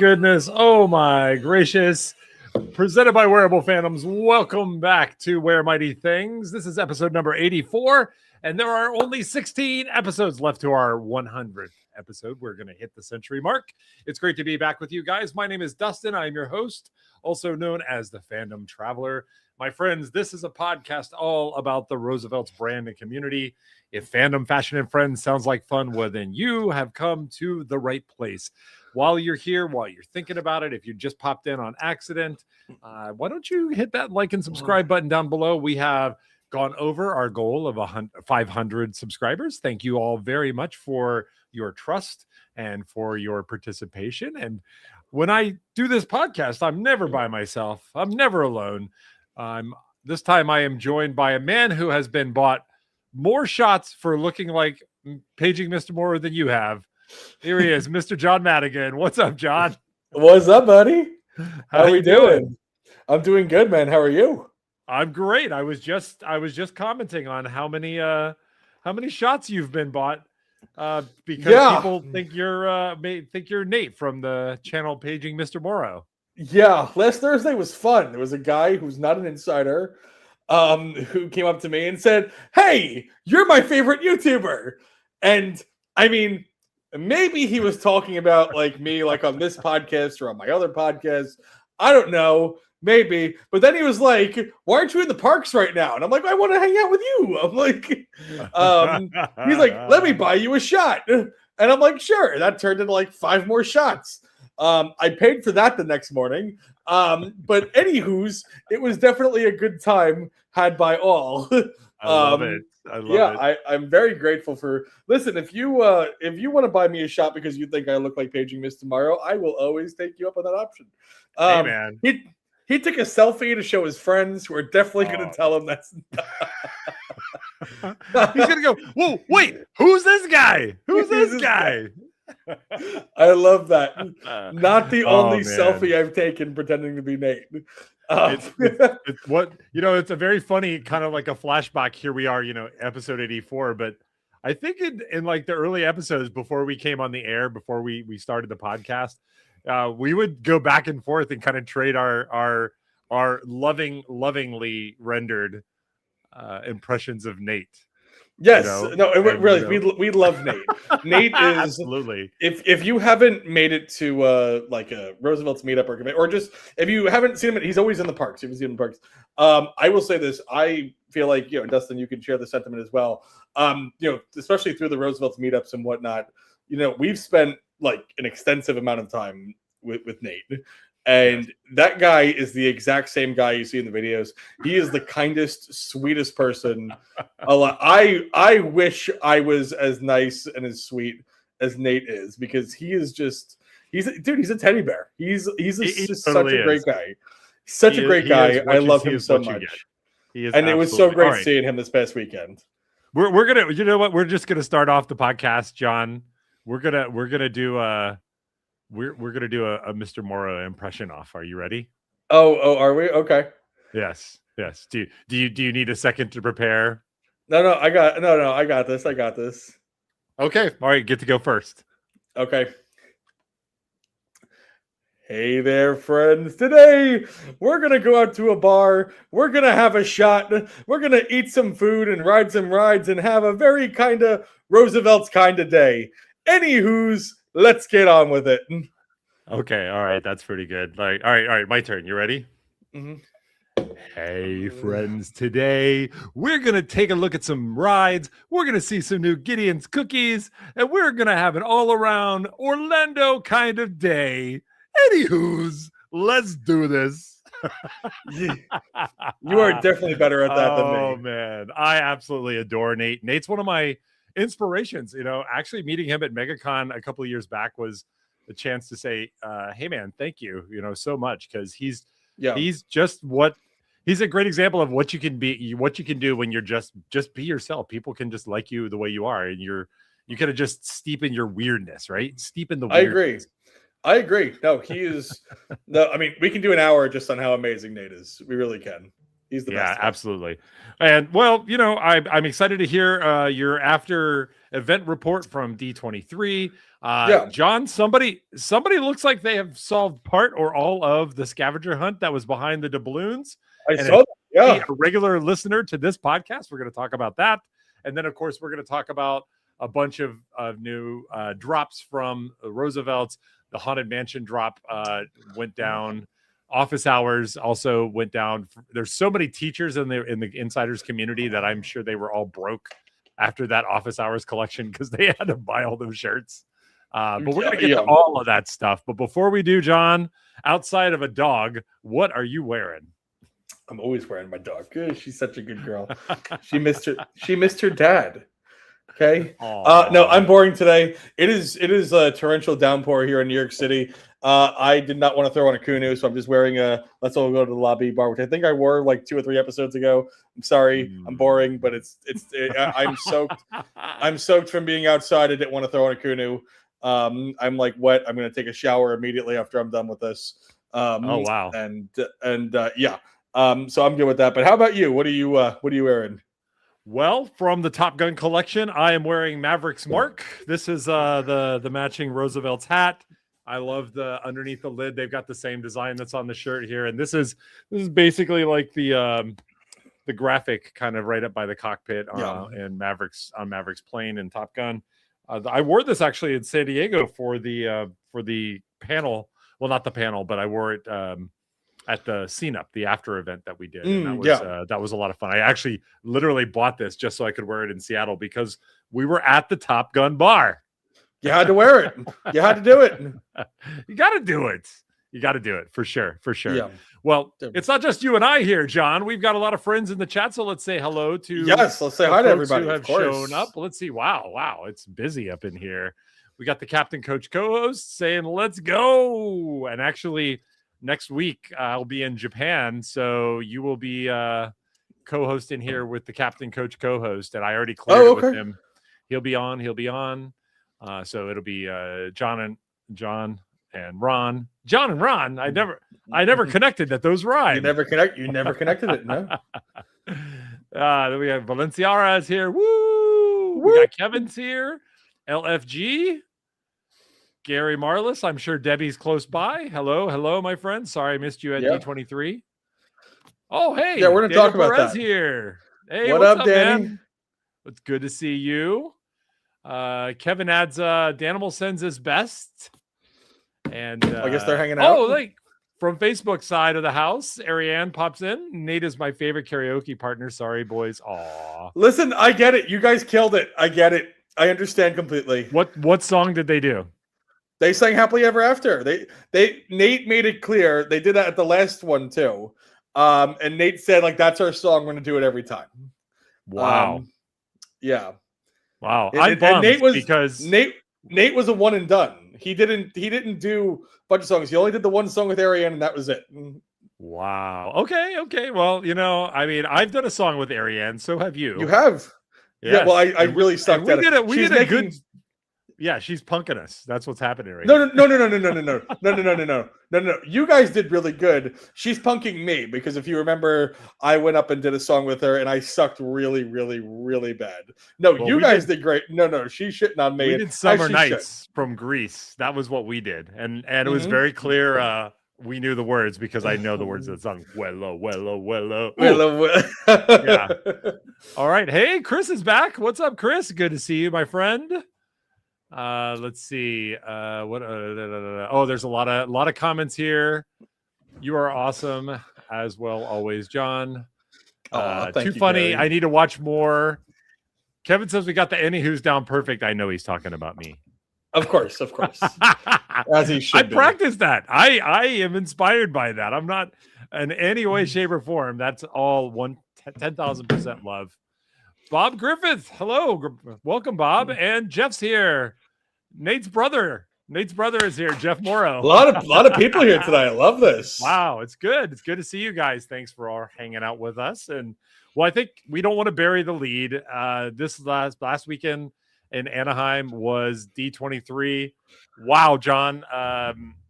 goodness. Oh my gracious. Presented by Wearable Phantoms. Welcome back to Wear Mighty Things. This is episode number 84, and there are only 16 episodes left to our 100th episode. We're going to hit the century mark. It's great to be back with you guys. My name is Dustin. I'm your host, also known as the Fandom Traveler. My friends, this is a podcast all about the Roosevelt's brand and community. If fandom, fashion, and friends sounds like fun, well, then you have come to the right place. While you're here, while you're thinking about it, if you just popped in on accident, why don't you hit that like and subscribe button down below? We have gone over our goal of 500 subscribers. Thank you all very much for your trust and for your participation. And when I do this podcast, I'm never by myself. I'm never alone. This time I am joined by a man who has been bought more shots for looking like paging Mr. Moore than you have. Here he is, Mr. John Madigan. What's up, John? What's up, buddy? How are we doing? I'm doing good, man. How are you? I'm great. I was just commenting on how many shots you've been bought because people think you're Nate from the channel Paging Mr. Morrow. Yeah, last Thursday was fun. There was a guy who's not an insider who came up to me and said, "Hey, you're my favorite YouTuber." And I mean, maybe he was talking about like me, like on this podcast or on my other podcast. I don't know, maybe. But then he was like, "Why aren't you in the parks right now?" And I'm like, "I want to hang out with you." I'm like, he's like, "Let me buy you a shot." And I'm like, "Sure." And that turned into like 5 more shots. I paid for that the next morning. But anywho's, it was definitely a good time had by all. I love it. I'm very grateful for. Listen, if you want to buy me a shot because you think I look like Paging Miss Tomorrow, I will always take you up on that option. Hey, man. He took a selfie to show his friends who are definitely going to tell him that's. He's going to go, "Whoa, wait, who's this guy? Who's this guy?" I love that. Not the only selfie I've taken pretending to be Nate. It's what, it's a very funny kind of like a flashback. Here we are, episode 84. But I think in like the early episodes before we came on the air, before we started the podcast, we would go back and forth and kind of trade our lovingly rendered impressions of Nate. Yes, we love Nate. Nate is absolutely. If you haven't made it to like a Roosevelt's meetup or just if you haven't seen him, he's always in the parks. If you see him in the parks, I will say this: I feel like Dustin, you can share the sentiment as well. Especially through the Roosevelt's meetups and whatnot. We've spent like an extensive amount of time with Nate. And that guy is the exact same guy you see in the videos. He is the kindest, sweetest person. I wish I was as nice and as sweet as Nate is because he's a teddy bear. He's such a great guy. Such a great guy. I love him so much. And it was so great seeing him this past weekend. We're gonna, we're just gonna start off the podcast, John. We're gonna do a Mr. Morrow impression off. Are you ready? Oh, are we? Okay. Yes. Do you need a second to prepare? No, I got this. Okay. All right, get to go first. Okay. Hey there, friends. Today, we're going to go out to a bar. We're going to have a shot. We're going to eat some food and ride some rides and have a very kind of Roosevelt's kind of day. Anywho's, let's get on with it. Okay. All right. That's pretty good. All right. My turn. You ready? Mm-hmm. Hey, friends. Today, we're going to take a look at some rides. We're going to see some new Gideon's cookies, and we're going to have an all-around Orlando kind of day. Anywho's, let's do this. You are definitely better at that than me. Oh, man. I absolutely adore Nate. Nate's one of my inspirations. Actually meeting him at MegaCon a couple of years back was a chance to say, hey, man, thank you, so much. Because he's a great example of what you can be, what you can do when you're just be yourself. People can just like you the way you are. And you kind of just steep in your weirdness, right? Steep in the weirdness. I agree. No, he is. No, I mean, we can do an hour just on how amazing Nate is. We really can. He's the Yeah, best. absolutely. And well, I'm excited to hear your after event report from D23. Yeah. John, somebody looks like they have solved part or all of the scavenger hunt that was behind the doubloons. I And saw that. Yeah. a regular listener to this podcast, we're going to talk about that. And then, of course, we're going to talk about a bunch of new drops from Roosevelt's. The Haunted Mansion drop went down. Office hours also went down. There's so many teachers in the insiders community that I'm sure they were all broke after that office hours collection because they had to buy all those shirts. But we're going to get to all of that stuff. But before we do, John, outside of a dog, what are you wearing? I'm always wearing my dog. She's such a good girl. She missed her dad. Okay. No, I'm boring today. It is a torrential downpour here in New York City. I did not want to throw on a Kunu, so I'm just wearing a Let's All Go to the Lobby bar, which I think I wore like 2 or 3 episodes ago. I'm sorry, I'm boring, but I'm soaked. I'm soaked from being outside. I didn't want to throw on a Kunu. I'm like wet. I'm going to take a shower immediately after I'm done with this. Oh wow. And yeah. So I'm good with that. But how about you? What are you wearing? Well, from the Top Gun collection, I am wearing Maverick's Mark. This is the matching Roosevelt's hat. I love the underneath the lid. They've got the same design that's on the shirt here, and this is basically like the graphic kind of right up by the cockpit and Maverick's plane in Top Gun. I wore this actually in San Diego for the panel. Well, not the panel, but I wore it at the Scene Up, the after event that we did. And that was a lot of fun. I actually literally bought this just so I could wear it in Seattle because we were at the Top Gun bar. You had to wear it. You had to do it. You got to do it. You got to do it for sure. For sure. Yeah. Well, it's not just you and I here, John. We've got a lot of friends in the chat. So let's say hello to let's say hi to everybody who have shown up. Let's see. Wow. It's busy up in here. We got the Captain Coach co-host saying, let's go. And actually, next week, I'll be in Japan, so you will be co-hosting here with the Captain Coach co-host, and I already cleared it with him. He'll be on. So it'll be John and Ron. John and Ron. I never connected that those rhyme. You never connected it, no? Then we have Valenciara's here. Woo! We got Kevin's here. LFG. Gary Marlis, I'm sure Debbie's close by. Hello, my friend. Sorry I missed you at D23. Oh, hey. Yeah, we're going to talk about that. Here. Hey, what's up, Danny? Man? It's good to see you. Kevin adds, Danimal sends his best. And I guess they're hanging out. Oh, like from Facebook side of the house, Ariane pops in. Nate is my favorite karaoke partner. Sorry, boys. Aw. Listen, I get it. You guys killed it. I get it. I understand completely. What song did they do? They sang Happily Ever After. Nate made it clear. They did that at the last one too. And Nate said, like, that's our song. We're going to do it every time. Wow. Yeah. Wow. And Nate was a one and done. He didn't do a bunch of songs. He only did the one song with Ariane, and that was it. Wow. Okay. Well, I mean, I've done a song with Ariane. So have you. You have. Yes. Yeah. Well, I really sucked at it. We did a good. Yeah, she's punking us. That's what's happening right now. No. You guys did really good. She's punking me because if you remember, I went up and did a song with her and I sucked really, really, really bad. No, well, you guys did great. No, she's shitting on me. We did Summer Nights from Greece. That was what we did. And it was very clear we knew the words because I know the words of the song. Wello. Yeah. All right. Hey, Chris is back. What's up, Chris? Good to see you, my friend. Let's see. There's a lot of comments here. You are awesome as well, always, John. Too funny. Gary. I need to watch more. Kevin says we got the Anywho's down perfect. I know he's talking about me. Of course. As he should. I practiced that. I am inspired by that. I'm not in any way, shape, or form. That's all 10,000% love. Bob Griffith, hello, welcome, Bob, and Jeff's here. Nate's brother is here. Jeff Morrow. A lot of people here tonight. I love this. Wow, it's good. It's good to see you guys. Thanks for all hanging out with us. And well, I think we don't want to bury the lead. This last weekend in Anaheim was D23. Wow, John.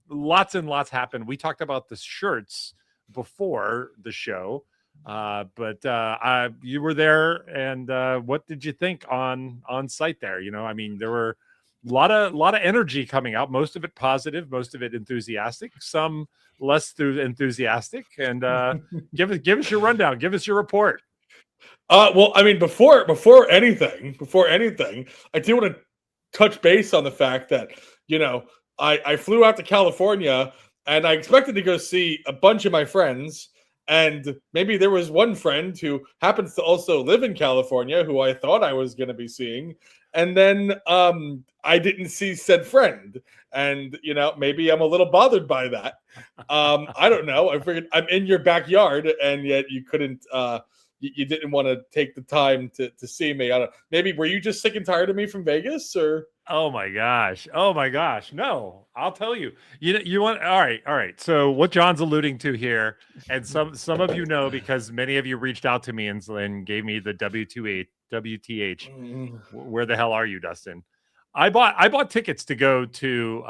Lots and lots happened. We talked about the shirts before the show. But you were there, and what did you think on site there? I mean, there were a lot of energy coming out. Most of it positive, most of it enthusiastic. Some less enthusiastic. And give us your rundown. Give us your report. Well, I mean, before anything, I do want to touch base on the fact that I flew out to California and I expected to go see a bunch of my friends. And maybe there was one friend who happens to also live in California who I thought I was going to be seeing. And then I didn't see said friend. And, maybe I'm a little bothered by that. I don't know. I figured I'm in your backyard and yet you couldn't, you didn't want to take the time to see me. I don't know. Maybe were you just sick and tired of me from Vegas or? Oh my gosh. No, I'll tell you. You want all right. So what John's alluding to here, and some of you know because many of you reached out to me and gave me the WTH. Where the hell are you, Dustin? I bought tickets to go to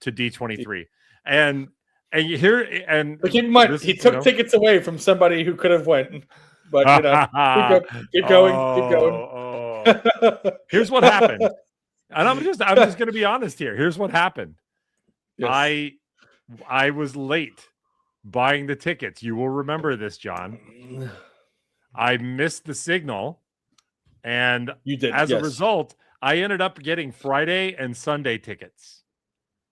D23. And you hear but keep in mind, he took tickets away from somebody who could have went. But keep going. Here's what happened, and I'm just going to be honest here. Here's what happened. Yes. I was late buying the tickets. You will remember this, John. I missed the signal, and you did. As a result, I ended up getting Friday and Sunday tickets.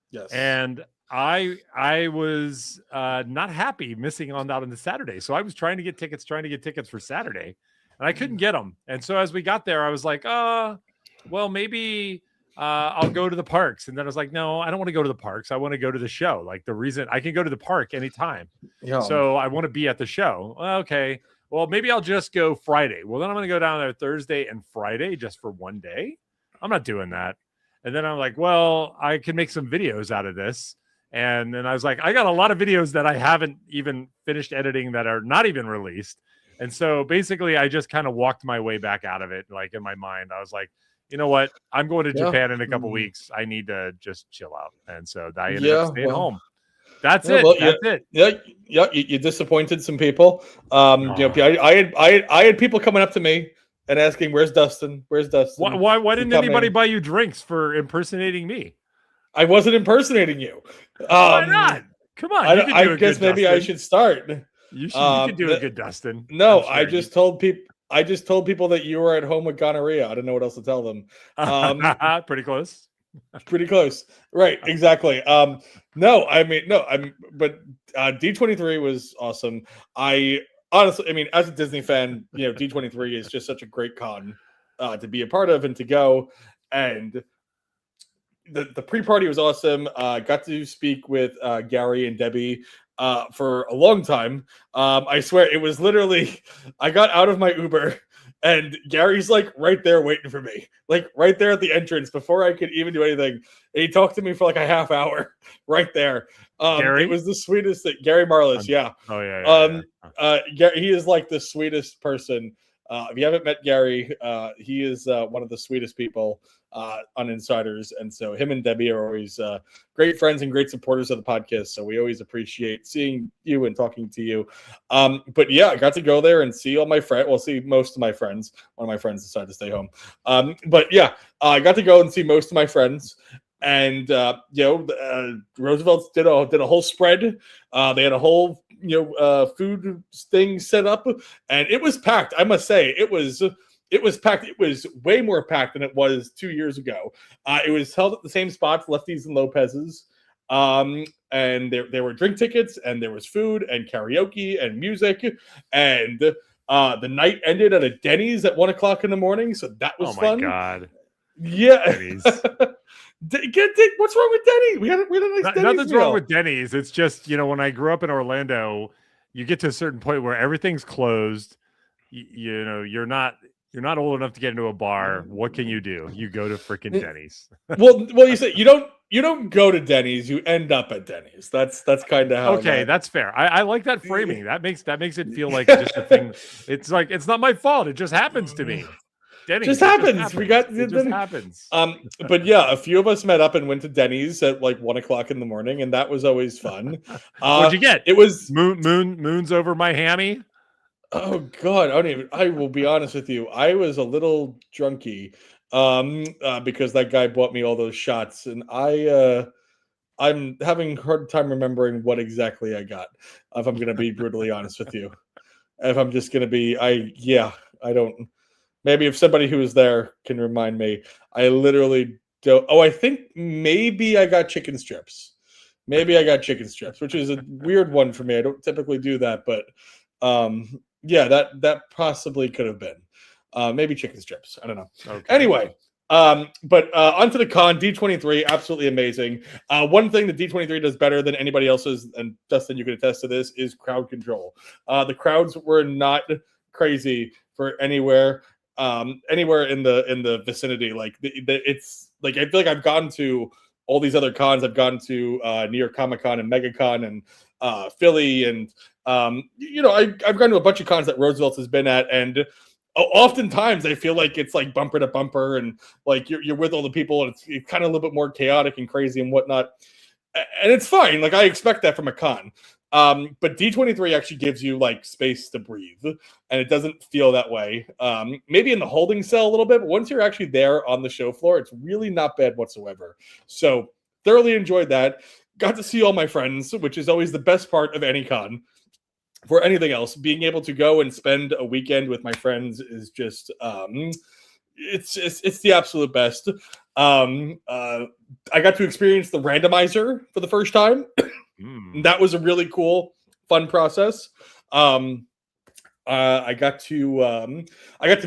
Yes, and I was not happy missing out on the Saturday. So I was trying to get tickets for Saturday, and I couldn't get them. And so as we got there, I was like, well, maybe I'll go to the parks. And then I was like, no, I don't want to go to the parks. I want to go to the show. Like the reason I can go to the park anytime. Yeah. So I want to be at the show. Okay. Well, maybe I'll just go Friday. Well, then I'm going to go down there Thursday and Friday just for one day. I'm not doing that. And then I'm like, well, I can make some videos out of this. And then I was like, I got a lot of videos that I haven't even finished editing that are not even released. And so basically I just kind of walked my way back out of it. Like in my mind, I was like, you know what? I'm going to Japan in a couple weeks. I need to just chill out. And so I ended up staying home. That's it. That's it. Yeah. You disappointed some people. I had people coming up to me and asking, "Where's Dustin? Where's Dustin?" Why didn't anybody buy you drinks for impersonating me? I wasn't impersonating you. Why not? Come on. I guess maybe I should start. You could do a good Dustin. No, I just told people that you were at home with gonorrhea. I don't know what else to tell them. Pretty close. Pretty close. Right. Exactly. But D23 was awesome. Honestly, as a Disney fan, D23 is just such a great con to be a part of and to go. And the pre-party was awesome. Got to speak with Gary and Debbie for a long time. I swear it was literally, I got out of my Uber and Gary's like right there waiting for me, like right there at the entrance before I could even do anything. And he talked to me for like a half hour right there. Gary? It was the sweetest thing. Gary Marlis, yeah. Oh yeah. He is like the sweetest person. If you haven't met Gary, he is one of the sweetest people on Insiders. And so him and Debbie are always great friends and great supporters of the podcast. So we always appreciate seeing you and talking to you. But yeah, I got to go there and see all my friends. Well, see most of my friends. One of my friends decided to stay home. But yeah, I got to go and see most of my friends. And Roosevelt's did a whole spread. They had a whole food thing set up, and it was packed. I must say, it was packed. It was way more packed than it was 2 years ago. It was held at the same spots, Lefties and Lopez's. And there were drink tickets, and there was food and karaoke and music, and the night ended at a Denny's at 1:00 in the morning. So that was fun. Oh my god! Yeah. What's wrong with Denny? We had a nice Denny's Nothing's meal. wrong with Denny's. It's just, when I grew up in Orlando, you get to a certain point where everything's closed. You're not old enough to get into a bar. What can you do? You go to freaking Denny's. well, you say you don't go to Denny's. You end up at Denny's. That's kind of how. Okay, that's fair. I like that framing. That makes it feel like just a thing. It's like it's not my fault. It just happens to me. Denny's. Just happens. It just happens. But yeah, a few of us met up and went to Denny's at like 1:00 in the morning, and that was always fun. What'd you get? It was moons over my hammy. Oh God, I will be honest with you. I was a little drunky, because that guy bought me all those shots, and I'm having a hard time remembering what exactly I got. If I'm gonna be brutally honest with you, if I'm just gonna be, I don't. Maybe if somebody who was there can remind me, I literally don't. Oh, I think maybe I got chicken strips. Maybe I got chicken strips, which is a weird one for me. I don't typically do that, but yeah, that possibly could have been. Maybe chicken strips. I don't know. Okay. Anyway, but onto the con. D23, absolutely amazing. One thing that D23 does better than anybody else's, and Dustin, you can attest to this, is crowd control. The crowds were not crazy for anywhere in the vicinity. Like it's like I feel like I've gone to all these other cons. I've gone to New York Comic Con and MegaCon and Philly, and I've gone to a bunch of cons that Roosevelt's has been at, and oftentimes I feel like it's like bumper to bumper, and like you're with all the people, and it's kind of a little bit more chaotic and crazy and whatnot, and it's fine. Like I expect that from a con. But D23 actually gives you like space to breathe, and it doesn't feel that way. Maybe in the holding cell a little bit, but once you're actually there on the show floor, it's really not bad whatsoever. So thoroughly enjoyed that. Got to see all my friends, which is always the best part of any con. For anything else, being able to go and spend a weekend with my friends is just it's the absolute best. I got to experience the randomizer for the first time. That was a really cool, fun process. I got to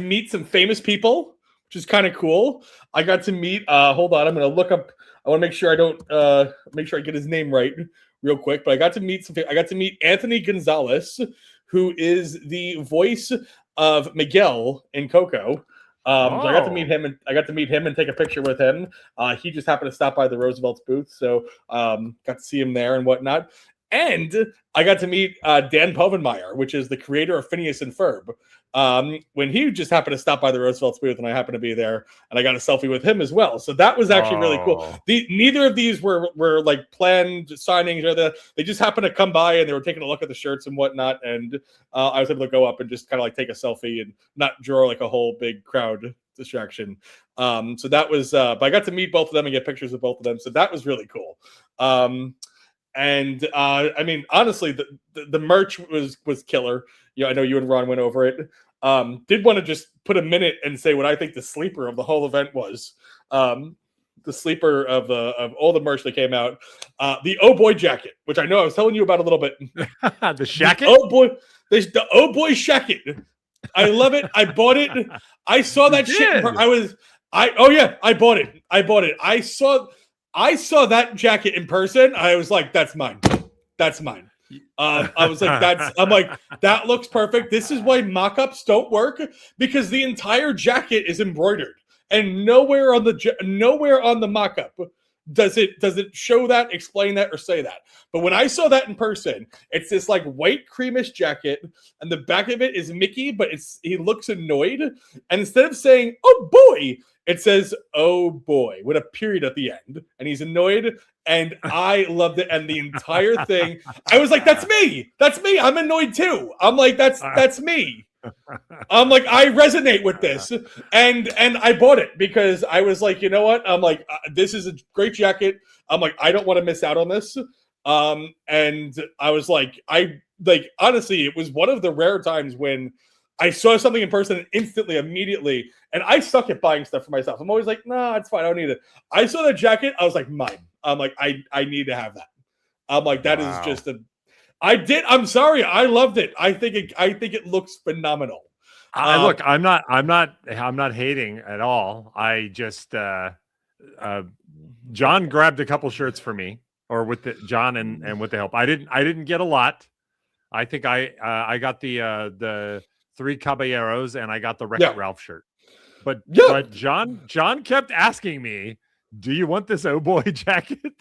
meet some famous people, which is kind of cool. I got to meet. Hold on, I'm going to look up. I want to make sure I don't make sure I get his name right real quick. But I got to meet Anthony Gonzalez, who is the voice of Miguel in Coco. So I got to meet him, and take a picture with him. He just happened to stop by the Roosevelt's booth, so got to see him there and whatnot. And I got to meet Dan Povenmire, which is the creator of Phineas and Ferb. When he just happened to stop by the Roosevelt's booth, and I happened to be there, and I got a selfie with him as well. So that was actually really cool. Neither of these were like planned signings, or they just happened to come by, and they were taking a look at the shirts and whatnot. And I was able to go up and just kind of like take a selfie and not draw like a whole big crowd distraction. So that was, but I got to meet both of them and get pictures with both of them. So that was really cool. And I mean, honestly, the merch was killer. I know you and Ron went over it. Did want to just put a minute and say what I think the sleeper of the whole event was. The sleeper of all the merch that came out. The Oh Boy jacket, which I know I was telling you about a little bit. The shacket? The Oh Boy shacket. I love it. I bought it. I saw that shit. I bought it. I saw that jacket in person. I was like, that's mine. That's mine. I was like, that looks perfect. This is why mock-ups don't work, because the entire jacket is embroidered, and nowhere on the mock-up does it show that, explain that, or say that. But when I saw that in person, it's this like white creamish jacket, and the back of it is Mickey, but he looks annoyed, and instead of saying "oh boy," it says "oh boy" with a period at the end, and he's annoyed. And I loved it, and the entire thing, I was like, "That's me. That's me. I'm annoyed too." I'm like, "That's me." I'm like, I resonate with this, and I bought it because I was like, you know what? I'm like, this is a great jacket. I'm like, I don't want to miss out on this. And I was like, honestly, it was one of the rare times when I saw something in person and immediately, and I suck at buying stuff for myself. I'm always like, nah, it's fine. I don't need it. I saw the jacket. I was like, mine. I'm like, I need to have that. I'm like, that is just I'm sorry. I loved it. I think it looks phenomenal. Look, I'm not hating at all. I just, John grabbed a couple shirts for me, or with John and with the help. I didn't get a lot. I think I got the Three Caballeros, and I got the Wreck-It Ralph shirt. But John kept asking me, "Do you want this Oh Boy jacket?"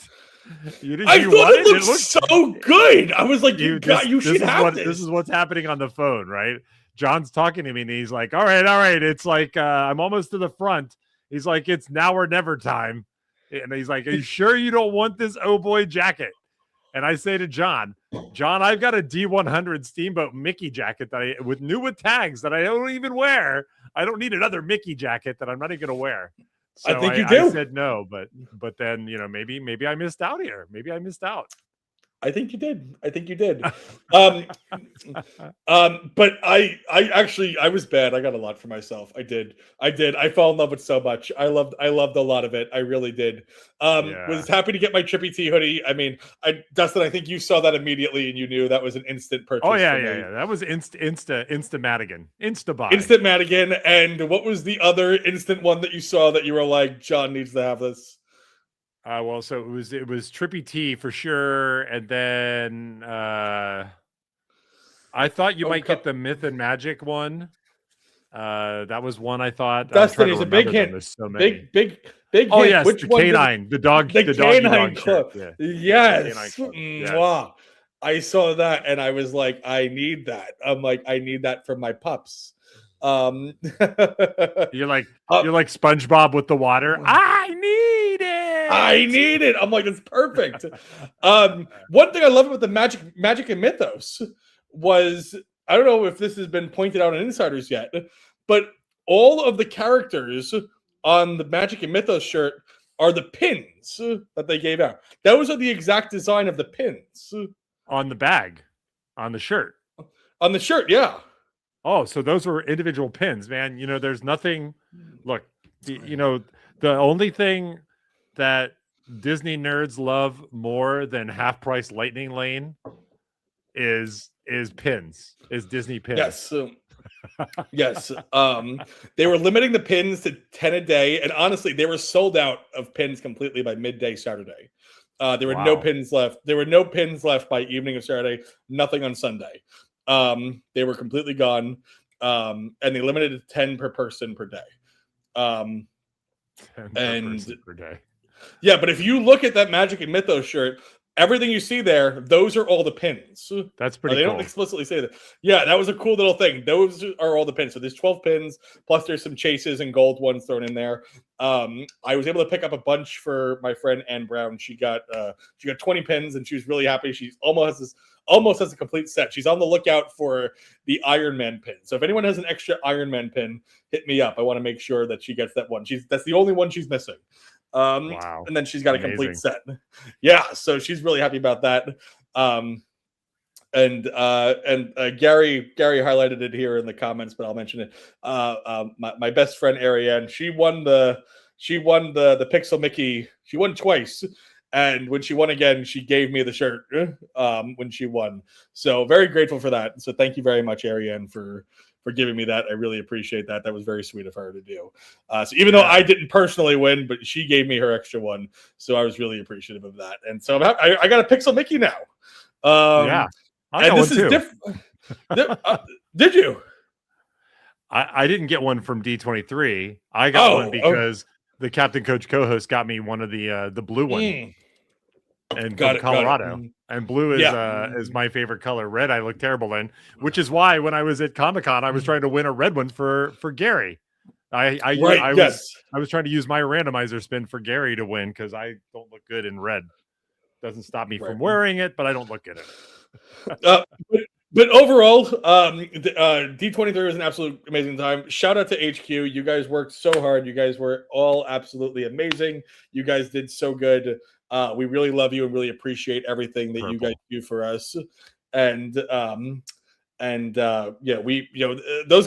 I thought it looked so good. I was like, you should have this. This is what's happening on the phone, right? John's talking to me and he's like, all right. It's like, I'm almost to the front. He's like, it's now or never time. And he's like, are you sure you don't want this oh boy jacket? And I say to John, I've got a D100 Steamboat Mickey jacket that with tags that I don't even wear. I don't need another Mickey jacket that I'm not even going to wear. So I think you do. I said no, but then, maybe I missed out here. Maybe I missed out. I think you did. But I was bad. I got a lot for myself. I did. I fell in love with so much. I loved a lot of it. I really did. Was happy to get my Trippy T hoodie. I mean, Dustin, I think you saw that immediately and you knew that was an instant purchase. Oh yeah. That was Insta Madigan. Insta buy. Instant Madigan. And what was the other instant one that you saw that you were like, John needs to have this? Well, so it was Trippy T for sure, and then I thought you might get the Myth and Magic one. That was one I thought. Dustin is a big hint. So big. Oh hint. yes, which the one canine, the dog, the canine club. Yeah. Yes. Wow. I saw that and I was like, I need that. I'm like, I need that for my pups. You're like SpongeBob with the water. I need it. I'm like, it's perfect. One thing I love about the Magic and Mythos was, I don't know if this has been pointed out on Insiders yet, but all of the characters on the Magic and Mythos shirt are the pins that they gave out. Those are the exact design of the pins on the bag, on the shirt. On the shirt, yeah. Oh, so those were individual pins, man. There's nothing. Look, the only thing that Disney nerds love more than half price Lightning Lane is pins. Is Disney pins? Yes. Yes. They were limiting the pins to 10 a day, and honestly, they were sold out of pins completely by midday Saturday. There were no pins left. There were no pins left by evening of Saturday. Nothing on Sunday. They were completely gone, and they limited it to 10 per person per day. 10 per day. Yeah, but if you look at that Magic and Mythos shirt, everything you see there, those are all the pins. That's pretty cool. They don't explicitly say that. Yeah, that was a cool little thing. Those are all the pins. So there's 12 pins, plus there's some chases and gold ones thrown in there. I was able to pick up a bunch for my friend Ann Brown. She got 20 pins, and she was really happy. She almost has a complete set. She's on the lookout for the Iron Man pin. So if anyone has an extra Iron Man pin, hit me up. I want to make sure that she gets that one. That's the only one she's missing. Wow. And then she's got a complete set. Yeah, so she's really happy about that. And Gary highlighted it here in the comments, but I'll mention it. My best friend Ariane, she won the Pixel Mickey. She won twice. And when she won again, she gave me the shirt when she won. So very grateful for that. So thank you very much, Ariane, for giving me that. I really appreciate that. That was very sweet of her to do. So even though I didn't personally win, but she gave me her extra one. So I was really appreciative of that. And so I got a Pixel Mickey now. Yeah. I got one too. Did you? I didn't get one from D23. I got one because the Captain Coach co-host got me one of the blue one. And from Colorado, and blue is my favorite color. Red I look terrible in, which is why when I was at Comic-Con, I was trying to win a red one for Gary. I was trying to use my randomizer spin for Gary to win because I don't look good in red. Doesn't stop me from wearing it, but I don't look good in it. But overall, D23 was an absolute amazing time. Shout out to HQ. You guys worked so hard. You guys were all absolutely amazing. You guys did so good. We really love you and really appreciate everything that you guys do for us. And those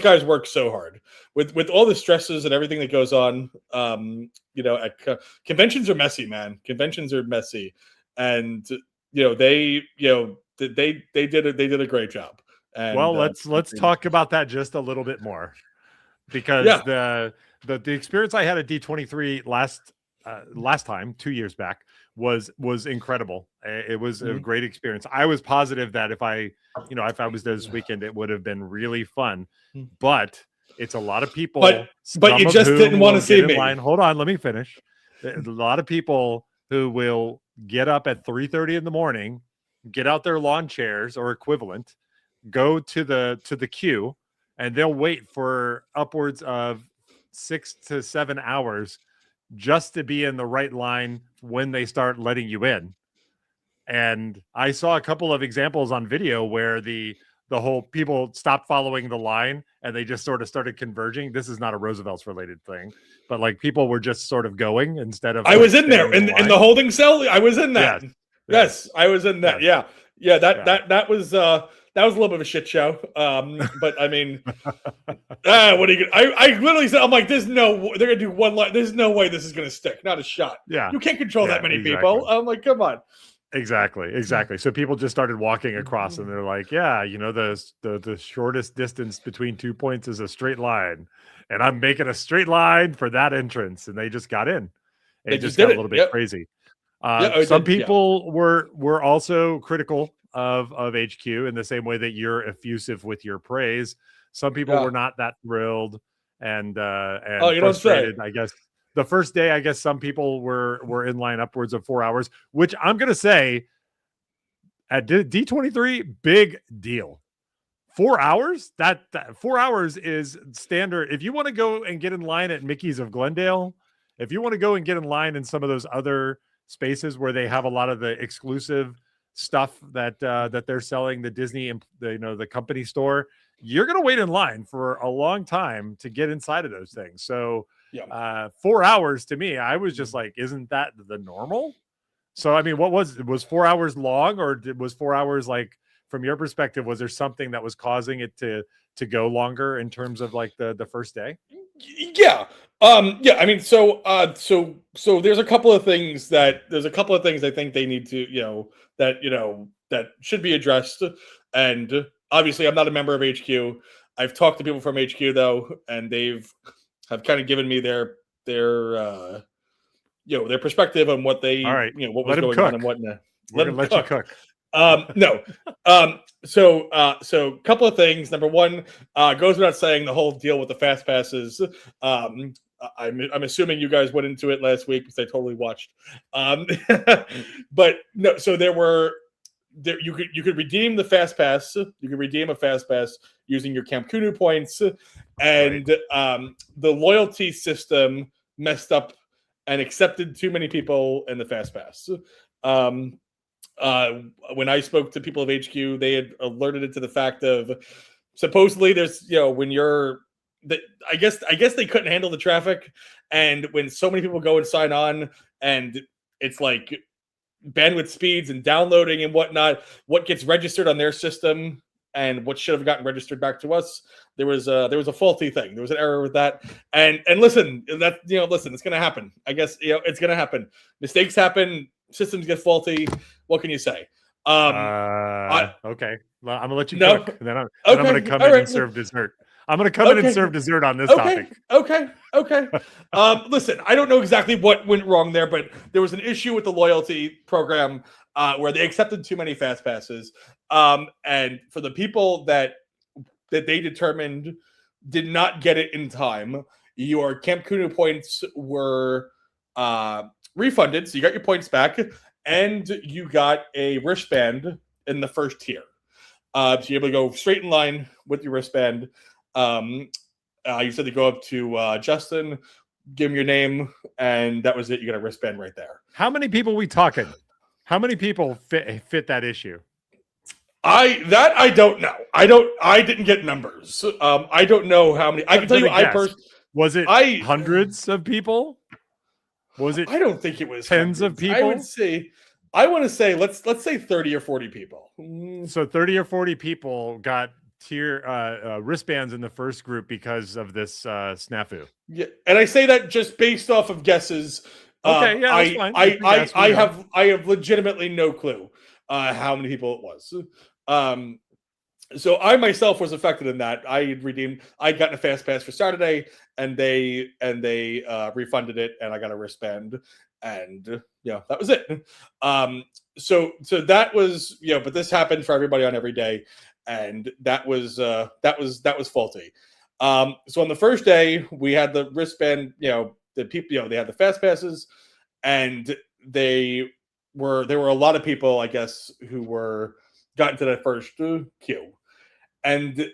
guys work so hard with all the stresses and everything that goes on. Conventions are messy, man. Conventions are messy, and they did a great job. And, well, let's talk about that just a little bit more, because the experience I had at D23 last time 2 years back was incredible. It was a great experience. I was positive that if I was there this weekend, it would have been really fun, but it's a lot of people. But you just didn't want to see me. Hold on, let me finish. A lot of people who will get up at 3:30 in the morning, get out their lawn chairs or equivalent, go to the queue, and they'll wait for upwards of 6 to 7 hours just to be in the right line when they start letting you in. And I saw a couple of examples on video where the whole people stopped following the line and they just sort of started converging. This is not a Roosevelt's related thing, but like people were just sort of going instead of. I was in there in the holding cell. I was in that. Yes, I was in that. Yes. Yeah. That was a little bit of a shit show. But I mean, what are you gonna? I literally said, I'm like, they're gonna do one line. There's no way this is gonna stick. Not a shot. Yeah, you can't control that many people. I'm like, come on. Exactly. So people just started walking across, and they're like, "Yeah, the shortest distance between 2 points is a straight line, and I'm making a straight line for that entrance." And they just got in. It just got a little bit crazy. Some people were also critical of HQ in the same way that you're effusive with your praise. Some people were not that thrilled and frustrated, I guess. The first day, I guess some people were in line upwards of 4 hours, which I'm going to say at D23, big deal. 4 hours? That 4 hours is standard. If you want to go and get in line at Mickey's of Glendale, if you want to go and get in line in some of those other spaces where they have a lot of the exclusive stuff that they're selling, the Disney and the company store, you're going to wait in line for a long time to get inside of those things. So 4 hours to me, I was just like, isn't that the normal? So I mean, was 4 hours long, or was 4 hours, like, from your perspective, was there something that was causing it to go longer in terms of like the first day? I mean, so there's a couple of things I think they need to, that should be addressed. And obviously I'm not a member of HQ. I've talked to people from HQ though, and have kind of given me their perspective on what they, what was going on and whatnot. Let you cook. No. So a couple of things. Number one, goes without saying, the whole deal with the fast passes. I'm assuming you guys went into it last week because I totally watched. But no, so you could redeem the fast pass. You could redeem a fast pass using your Camp Kunu points, and the loyalty system messed up and accepted too many people in the fast pass. When I spoke to people of HQ, they had alerted it to the fact of supposedly there's, when I guess they couldn't handle the traffic, and when so many people go and sign on, and it's like bandwidth speeds and downloading and whatnot, what gets registered on their system and what should have gotten registered back to us, there was a faulty thing. There was an error with that. And listen, it's going to happen. I guess, it's going to happen. Mistakes happen. Systems get faulty. What can you say? Okay. Well, I'm gonna let you cook. Then I'm gonna come in and serve dessert. I'm gonna come in and serve dessert on this topic. Okay. Listen, I don't know exactly what went wrong there, but there was an issue with the loyalty program where they accepted too many fast passes. And for the people that they determined did not get it in time, your Camp Kunu points were refunded, so you got your points back, and you got a wristband in the first tier. So you're able to go straight in line with your wristband. You said to go up to Justin, give him your name, and that was it. You got a wristband right there. How many people we talking? How many people fit that issue? I don't know. I didn't get numbers. I don't know how many. I can tell you, was it hundreds of people? Was it? I don't think it was tens of people. I want to say let's say 30 or 40 people. So 30 or 40 people got wristbands in the first group because of this snafu. Yeah, and I say that just based off of guesses. Okay, yeah, that's fine. I have legitimately no clue how many people it was. So I myself was affected in that. I'd gotten a fast pass for Saturday, and they refunded it, and I got a wristband, and that was it. So that was, but this happened for everybody on every day, and that was faulty. So on the first day we had the wristband, the people, they had the fast passes, and there were a lot of people, I guess, who got into that first queue. And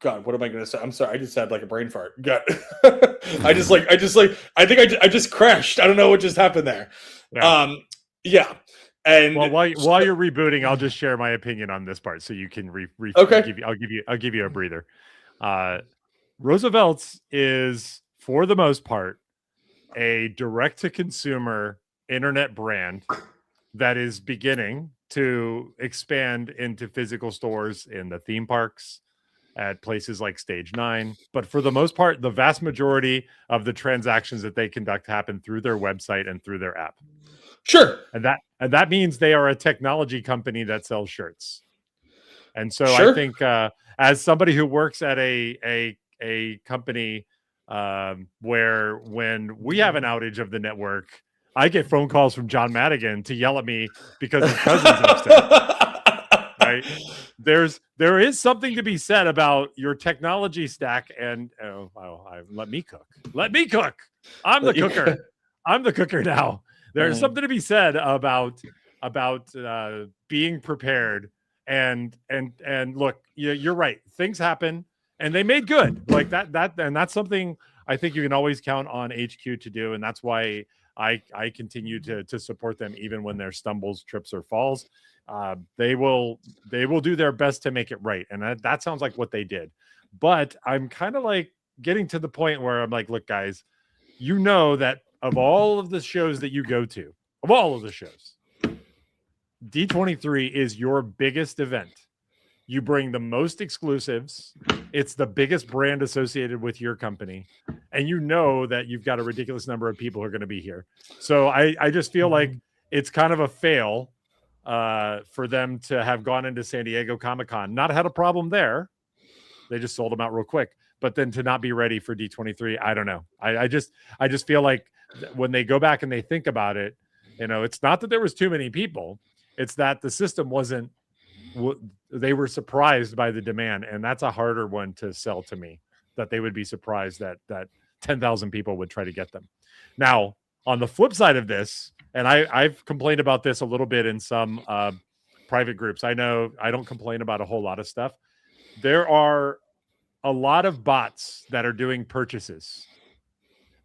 God, what am I going to say? I'm sorry. I just had like a brain fart. God. I just crashed. I don't know what just happened there. Yeah. Yeah. And well, while you're rebooting, I'll just share my opinion on this part, so you can okay. I'll give you a breather. Roosevelt's is, for the most part, a direct-to-consumer internet brand that is beginning to expand into physical stores in the theme parks, at places like Stage 9. But for the most part, the vast majority of the transactions that they conduct happen through their website and through their app. Sure. And that means they are a technology company that sells shirts. And so Sure. I think as somebody who works at a company where when we have an outage of the network, I get phone calls from John Madigan to yell at me because his cousin's upset. Right? There is something to be said about your technology stack, and let me cook. Let me cook. I'm the cooker. I'm the cooker now. There's something to be said about being prepared. And look, you're right. Things happen, and they made good like that. And that's something I think you can always count on HQ to do. And that's why I continue to support them even when there's stumbles, trips, or falls. They will do their best to make it right, and that sounds like what they did. But I'm kind of like getting to the point where I'm like, look, guys, you know that of all of the shows that you go to, of all of the shows, D23 is your biggest event. You bring the most exclusives. It's the biggest brand associated with your company. And you know that you've got a ridiculous number of people who are going to be here. So I just feel like it's kind of a fail for them to have gone into San Diego Comic-Con. Not had a problem there. They just sold them out real quick. But then to not be ready for D23, I don't know. I just feel like when they go back and they think about it, it's not that there was too many people. It's that the system wasn't, they were surprised by the demand. And that's a harder one to sell to me, that they would be surprised that 10,000 people would try to get them. Now, on the flip side of this, and I've complained about this a little bit in some private groups. I know I don't complain about a whole lot of stuff. There are a lot of bots that are doing purchases.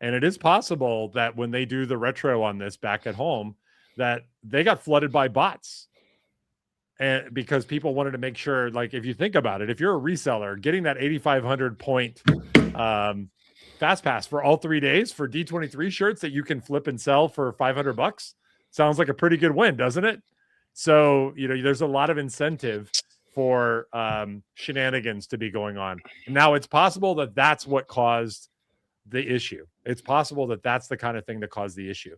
And it is possible that when they do the retro on this back at home, that they got flooded by bots. And because people wanted to make sure, like, if you think about it, if you're a reseller, getting that 8,500 point fast pass for all 3 days for D23 shirts that you can flip and sell for $500 sounds like a pretty good win, doesn't it? So, there's a lot of incentive for shenanigans to be going on. Now, it's possible that that's what caused the issue. It's possible that that's the kind of thing that caused the issue.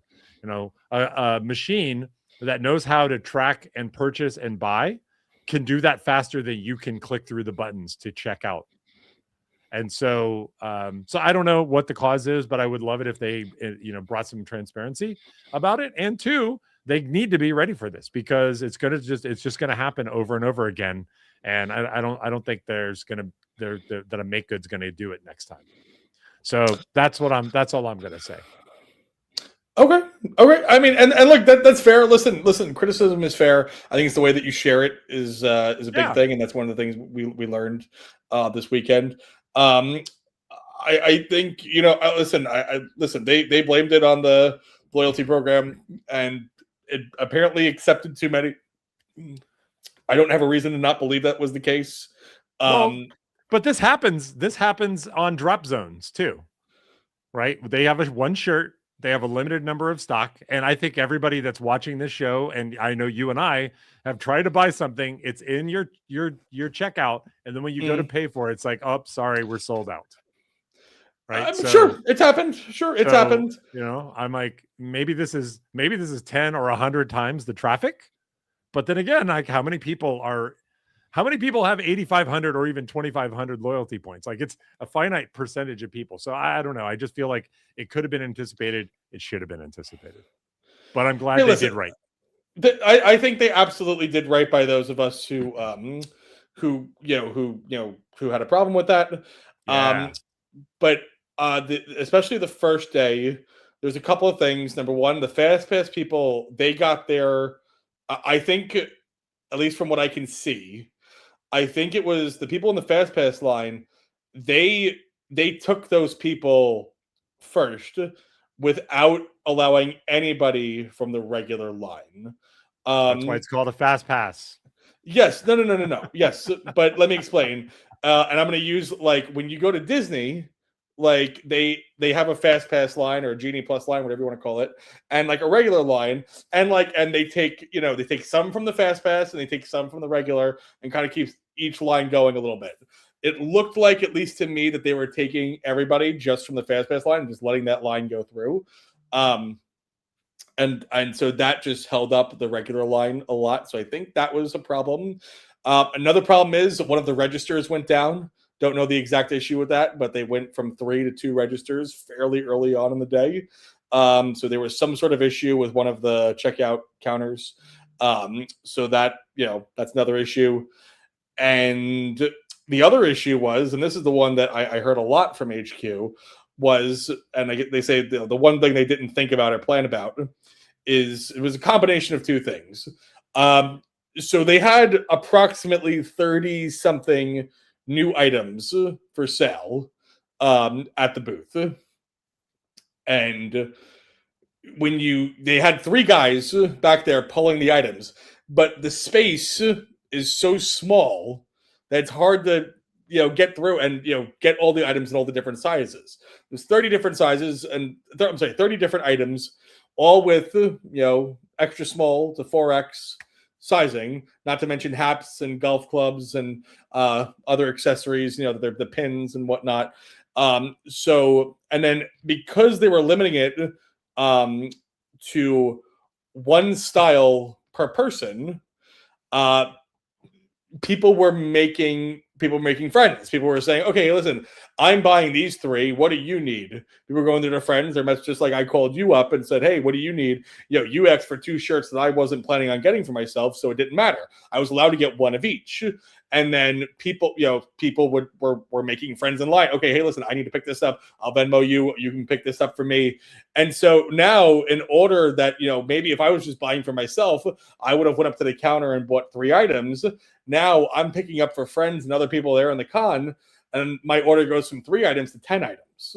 A machine that knows how to track and purchase and buy can do that faster than you can click through the buttons to check out. And so I don't know what the cause is, but I would love it if they, brought some transparency about it. And two, they need to be ready for this, because it's just going to happen over and over again. And I don't think that a make good's going to do it next time. So that's all I'm going to say. Okay. I mean, and look, that's fair. Listen, criticism is fair. I think it's the way that you share it is a big thing. And that's one of the things we learned this weekend. I think, listen, they blamed it on the loyalty program, and it apparently accepted too many. I don't have a reason to not believe that was the case. But this happens on drop zones too, right? They have one shirt. They have a limited number of stock. And I think everybody that's watching this show, and I know you and I have tried to buy something. It's in your checkout. And then when you go to pay for it, it's like, oh, sorry, we're sold out. Right. Sure. It's happened. Sure. It's happened. I'm like, maybe this is 10 or 100 times the traffic. But then again, like, how many people have 8,500 or even 2,500 loyalty points? Like, it's a finite percentage of people. So I don't know. I just feel like it could have been anticipated. It should have been anticipated. But I'm glad they did right. I think they absolutely did right by those of us who had a problem with that. Yeah. But especially the first day, there's a couple of things. Number one, the Fast Pass people, they got their, I think, at least from what I can see, I think it was the people in the fast pass line. They took those people first without allowing anybody from the regular line. That's why it's called a fast pass. Yes, no. Yes, but let me explain. And I'm going to use like when you go to Disney, like they have a fast pass line or a Genie Plus line, whatever you want to call it, and like a regular line, and they take they take some from the fast pass and they take some from the regular, and kind of keeps each line going a little bit. It looked like, at least to me, that they were taking everybody just from the fast pass line and just letting that line go through. And so that just held up the regular line a lot. So I think that was a problem. Another problem is one of the registers went down. Don't know the exact issue with that, but they went from 3 to 2 registers fairly early on in the day. So there was some sort of issue with one of the checkout counters. So that, that's another issue. And the other issue was, and this is the one that I heard a lot from HQ, was, and they say the one thing they didn't think about or plan about is it was a combination of two things. So they had approximately 30 something new items for sale at the booth. And they had 3 guys back there pulling the items, but the space is so small that it's hard to get through and get all the items in all the different sizes. There's 30 different sizes, and 30 different items, all with extra small to 4X sizing, not to mention hats and golf clubs and other accessories, the pins and whatnot. So, and then because they were limiting it to one style per person, people were making friends. People were saying, okay, listen, I'm buying these 3. What do you need? People were going to their friends. They're just like I called you up and said, hey, what do you need? You asked for 2 shirts that I wasn't planning on getting for myself, so it didn't matter. I was allowed to get 1 of each. And then people were making friends in line. Okay, hey, listen, I need to pick this up. I'll Venmo you. You can pick this up for me. And so now, in order that maybe if I was just buying for myself, I would have went up to the counter and bought 3 items. Now I'm picking up for friends and other people there in the con, and my order goes from 3 items to 10 items.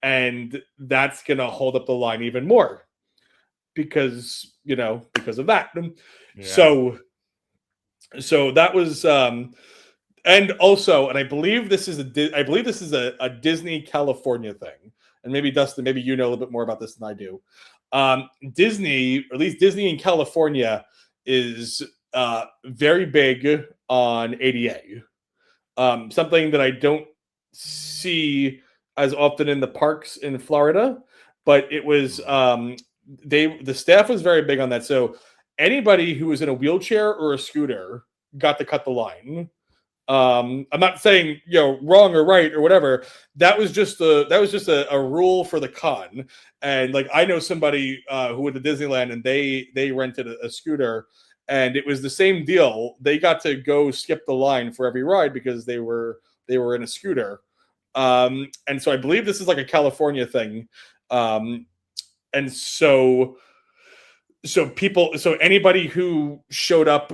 And that's going to hold up the line even more because of that. Yeah. So that was, and also, and I believe this is a Disney California thing. And maybe Dustin, maybe you know a little bit more about this than I do. Disney, or at least Disney in California, is very big on ADA. Something that I don't see as often in the parks in Florida, but it was the staff was very big on that. So anybody who was in a wheelchair or a scooter got to cut the line. I'm not saying wrong or right or whatever. That was just a rule for the con. And like I know somebody who went to Disneyland and they rented a scooter, and it was the same deal. They got to go skip the line for every ride because they were in a scooter. And so I believe this is like a California thing. And so anybody who showed up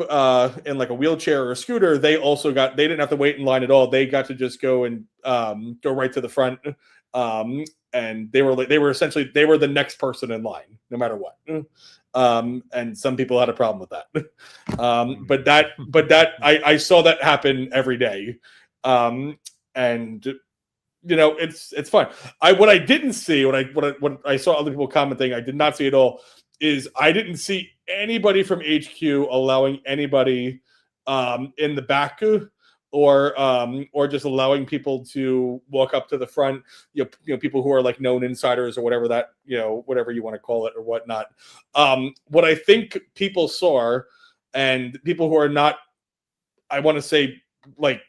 in like a wheelchair or a scooter, they didn't have to wait in line at all. They got to just go and go right to the front. And they were essentially the next person in line, no matter what. And some people had a problem with that. But that I saw that happen every day. And it's fun. What I didn't see, what I saw other people commenting, I did not see at all, is I didn't see anybody from HQ allowing anybody in the back or just allowing people to walk up to the front, people who are like known insiders or whatever that, whatever you want to call it or whatnot. What I think people saw, and people who are not, I want to say, like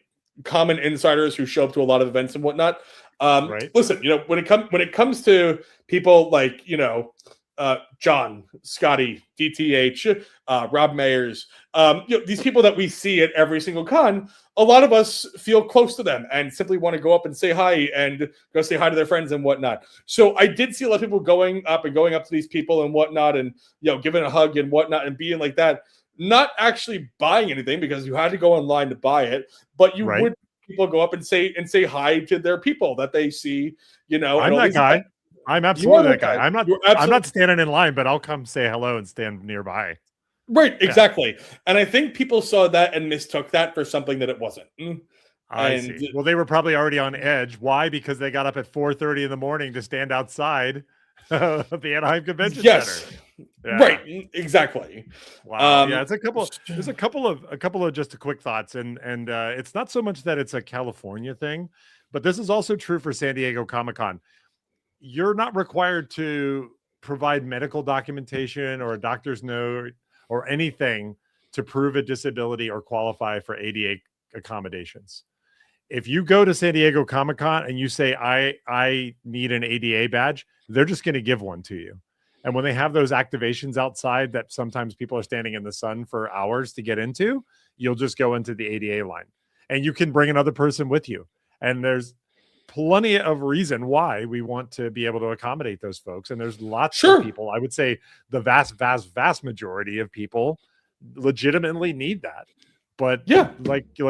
common insiders who show up to a lot of events and whatnot. Right. Listen, when it comes to people like, John, Scotty, DTH, Rob Mayers, these people that we see at every single con, a lot of us feel close to them and simply want to go up and say hi and go say hi to their friends and whatnot. So I did see a lot of people going up to these people and whatnot, and giving a hug and whatnot and being like that. not actually buying anything because you had to go online to buy it, but you would people go up and say hi to their people that they see, I'm that guy. I'm absolutely that guy. I'm not standing in line, but I'll come say hello and stand nearby. Right, exactly. And I think people saw that and mistook that for something that it wasn't. I see. Well, they were probably already on edge. Why? Because they got up at 4:30 in the morning to stand outside of the Anaheim Convention Center. Yeah. Right, exactly. Wow. Yeah, there's a couple of just quick thoughts, and it's not so much that it's a California thing, but this is also true for San Diego Comic-Con. You're not required to provide medical documentation or a doctor's note or anything to prove a disability or qualify for ADA accommodations. If you go to San Diego Comic-Con and you say, I need an ADA badge, they're just going to give one to you. And when they have those activations outside that sometimes people are standing in the sun for hours to get into, you'll just go into the ADA line. And you can bring another person with you. And there's plenty of reason why we want to be able to accommodate those folks. And there's lots of people. I would say the vast majority of people legitimately need that. But yeah, like you,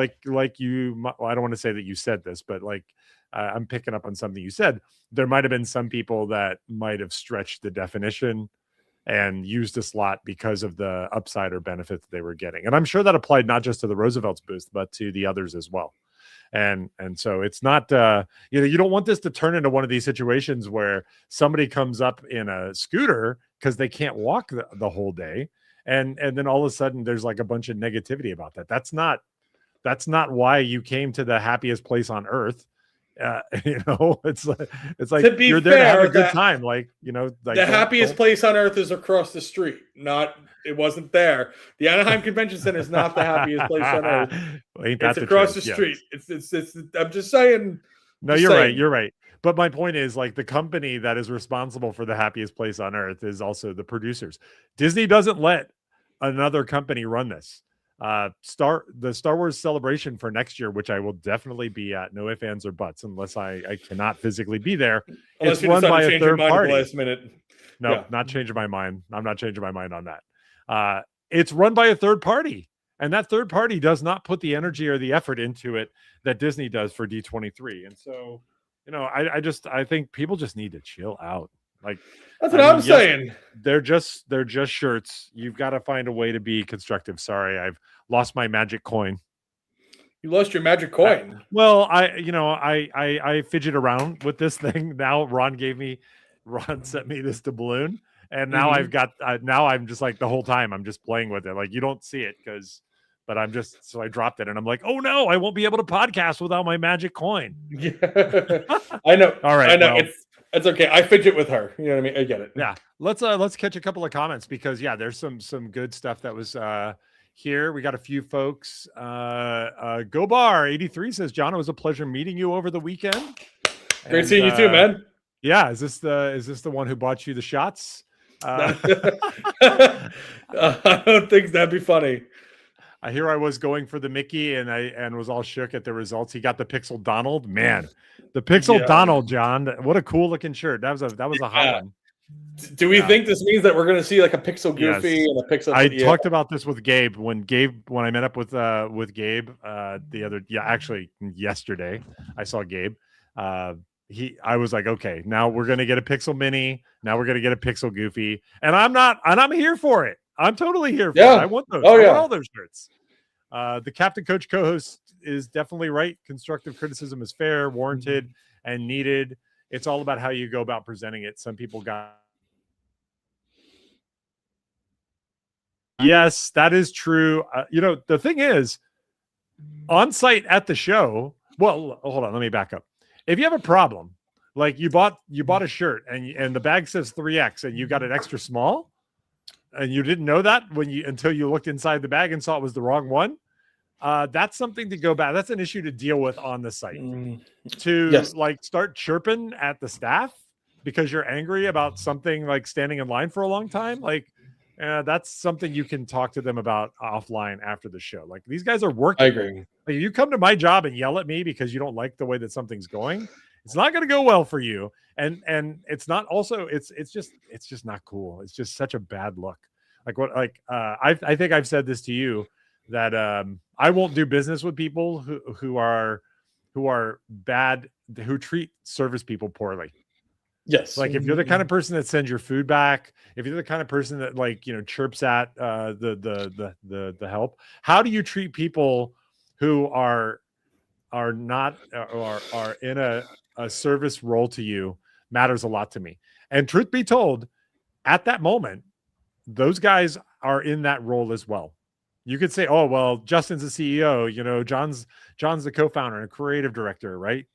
well, I don't want to say that you said this, but I'm picking up on something you said. There might have been some people that might have stretched the definition and used a slot because of the upside or benefit that they were getting. And I'm sure that applied not just to the Roosevelt's booth, but to the others as well. And so it's not, you don't want this to turn into one of these situations where somebody comes up in a scooter because they can't walk the whole day. And then all of a sudden there's like a bunch of negativity about that. That's not why you came to the happiest place on earth. It's like you're there to have a good time. The happiest place on earth is across the street. It wasn't there. The Anaheim Convention Center is not the happiest place on earth. Well, it's across the street. It's I'm just saying. No, you're right. But my point is, the company that is responsible for the happiest place on earth is also the producers. Disney doesn't let another company run this. The Star Wars celebration for next year, which I will definitely be at, no ifs, ands, or buts, unless I cannot physically be there. Unless it's run by a third party. Last minute. No, not changing my mind. I'm not changing my mind on that. It's run by a third party, and that third party does not put the energy or the effort into it that Disney does for D23. And so, I think people just need to chill out. That's what I'm saying. They're just shirts. You've got to find a way to be constructive. Sorry, I've lost my magic coin. You lost your magic coin. I fidget around with this thing. Now Ron sent me this doubloon, and now I've got. Now I'm just the whole time I'm just playing with it. You don't see it but so I dropped it, and I'm like, oh no, I won't be able to podcast without my magic coin. Yeah. I know. All right, I know. Well, it's okay. I fidget with her. You know what I mean? I get it. Yeah. Let's catch a couple of comments because there's some good stuff that was here. We got a few folks. Go Bar 83 says, John, it was a pleasure meeting you over the weekend. Great seeing you too, man. Yeah. Is this the one who bought you the shots? I don't think that'd be funny. I hear I was going for the Mickey and was all shook at the results. He got the Pixel Donald. Man, the Pixel Donald, John. What a cool looking shirt. That was a hot one. Do we think this means that we're going to see a Pixel Goofy and a Pixel? I talked about this with Gabe when I met up with Gabe actually yesterday. I saw Gabe. I was like, okay, now we're going to get a Pixel Mini. Now we're going to get a Pixel Goofy, and I'm here for it. I'm totally here for it. I want those. I want all those shirts. The Captain Coach co-host is definitely right. Constructive criticism is fair, warranted, and needed. It's all about how you go about presenting it. Some people got. Yes, that is true. The thing is, on site at the show. Well, hold on. Let me back up. If you have a problem, you bought a shirt and the bag says 3X and you got an extra small, and you didn't know that until you looked inside the bag and saw it was the wrong one. That's something to go back. That's an issue to deal with on the site. Start chirping at the staff because you're angry about something standing in line for a long time. That's something you can talk to them about offline after the show. These guys are working. I agree. If you come to my job and yell at me because you don't like the way that something's going, it's not going to go well for you. And it's not also, it's just not cool. It's just such a bad look. Like what? Like I think I've said this to you that I won't do business with people who are bad, who treat service people poorly. Yes. Like if you're the kind of person that sends your food back, if you're the kind of person that like, you know, chirps at the help, how do you treat people who are not or are in a service role to you matters a lot to me. And truth be told, at that moment, those guys are in that role as well. You could say, oh, well, Justin's the CEO, you know, John's the co-founder and creative director, right?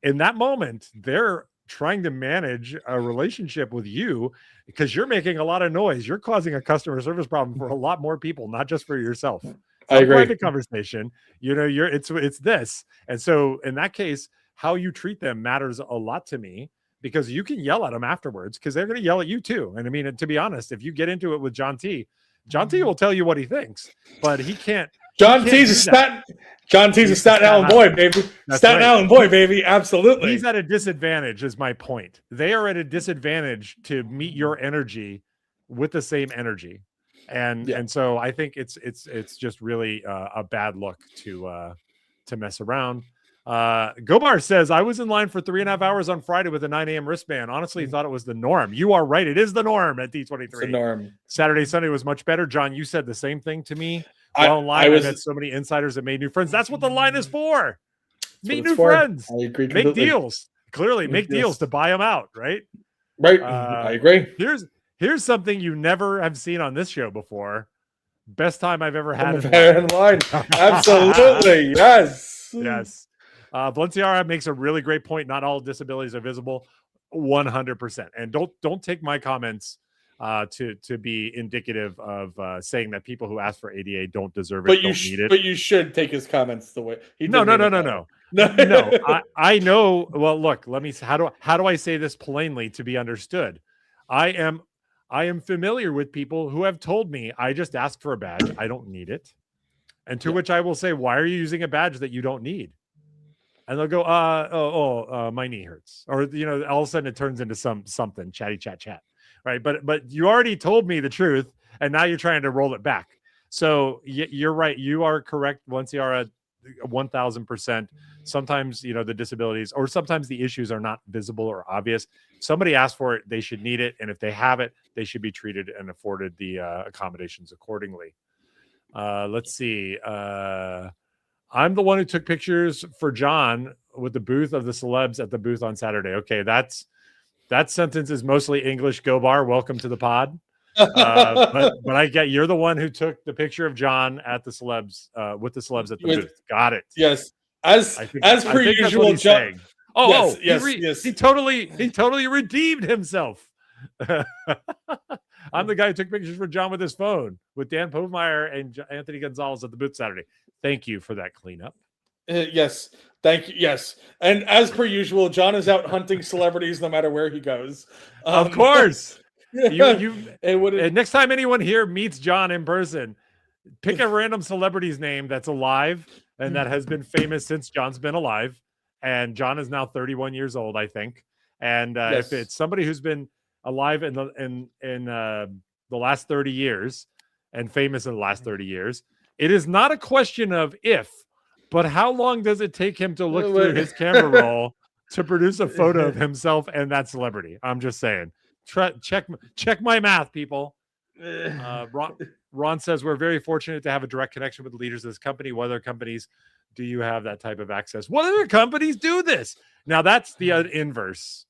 In that moment, they're trying to manage a relationship with you because you're making a lot of noise. You're causing a customer service problem for a lot more people, not just for yourself. It's I agree. Private conversation, you know, it's this. And so in that case, how you treat them matters a lot to me, because you can yell at them afterwards because they're going to yell at you too. And I mean, to be honest, if you get into it with John T will tell you what he thinks, but he can't. John T's a Staten Island boy, baby. Staten Island boy, baby. Absolutely. He's at a disadvantage, is my point. They are at a disadvantage to meet your energy with the same energy. And so I think it's just really a bad look to mess around. Gobar says, I was in line for 3.5 hours on Friday with a 9 a.m. wristband. Honestly, thought it was the norm. You are right. It is the norm at D23. It's the norm. Saturday, Sunday was much better. John, you said the same thing to me. While online, I met so many insiders that made new friends. That's what the line is for. Meet new friends. I agree completely. Make deals. Clearly, make deals to buy them out, right? Right. I agree. Here's something you never have seen on this show before. Best time I've ever had in line. Absolutely. Yes. Yes. Valenciara makes a really great point. Not all disabilities are visible. 100%. And don't take my comments to be indicative of saying that people who ask for ADA don't deserve it, don't need it. But you should take his comments the way he No. I know. Well, look, let me. How do I say this plainly to be understood? I am familiar with people who have told me, I just asked for a badge, I don't need it, and to which I will say, why are you using a badge that you don't need? And they'll go, my knee hurts, or you know, all of a sudden it turns into something chatty chat. Right. But you already told me the truth, and now you're trying to roll it back. So you're right. You are correct. Once you are at 1,000%, sometimes, you know, the disabilities or sometimes the issues are not visible or obvious. If somebody asks for it, they should need it. And if they have it, they should be treated and afforded the accommodations accordingly. Let's see. I'm the one who took pictures for John with the booth of the celebs at the booth on Saturday. Okay. That sentence is mostly English. Gobar, welcome to the pod. But I get, you're the one who took the picture of John at the celebs with the celebs at the booth. Got it. Yes. As per usual, John. Yes. He totally redeemed himself. I'm the guy who took pictures for John with his phone with Dan Povemeyer and Anthony Gonzalez at the booth Saturday. Thank you for that cleanup. Yes. Thank you. Yes. And as per usual, John is out hunting celebrities no matter where he goes. Of course. And next time anyone here meets John in person, pick a random celebrity's name that's alive and that has been famous since John's been alive. And John is now 31 years old, I think. And if it's somebody who's been alive in the last 30 years and famous in the last 30 years, it is not a question of if, but how long does it take him to look through his camera roll to produce a photo of himself and that celebrity? I'm just saying. Check my math, people. Ron says, we're very fortunate to have a direct connection with the leaders of this company. What other companies do you have that type of access? What other companies do this? Now, that's the inverse.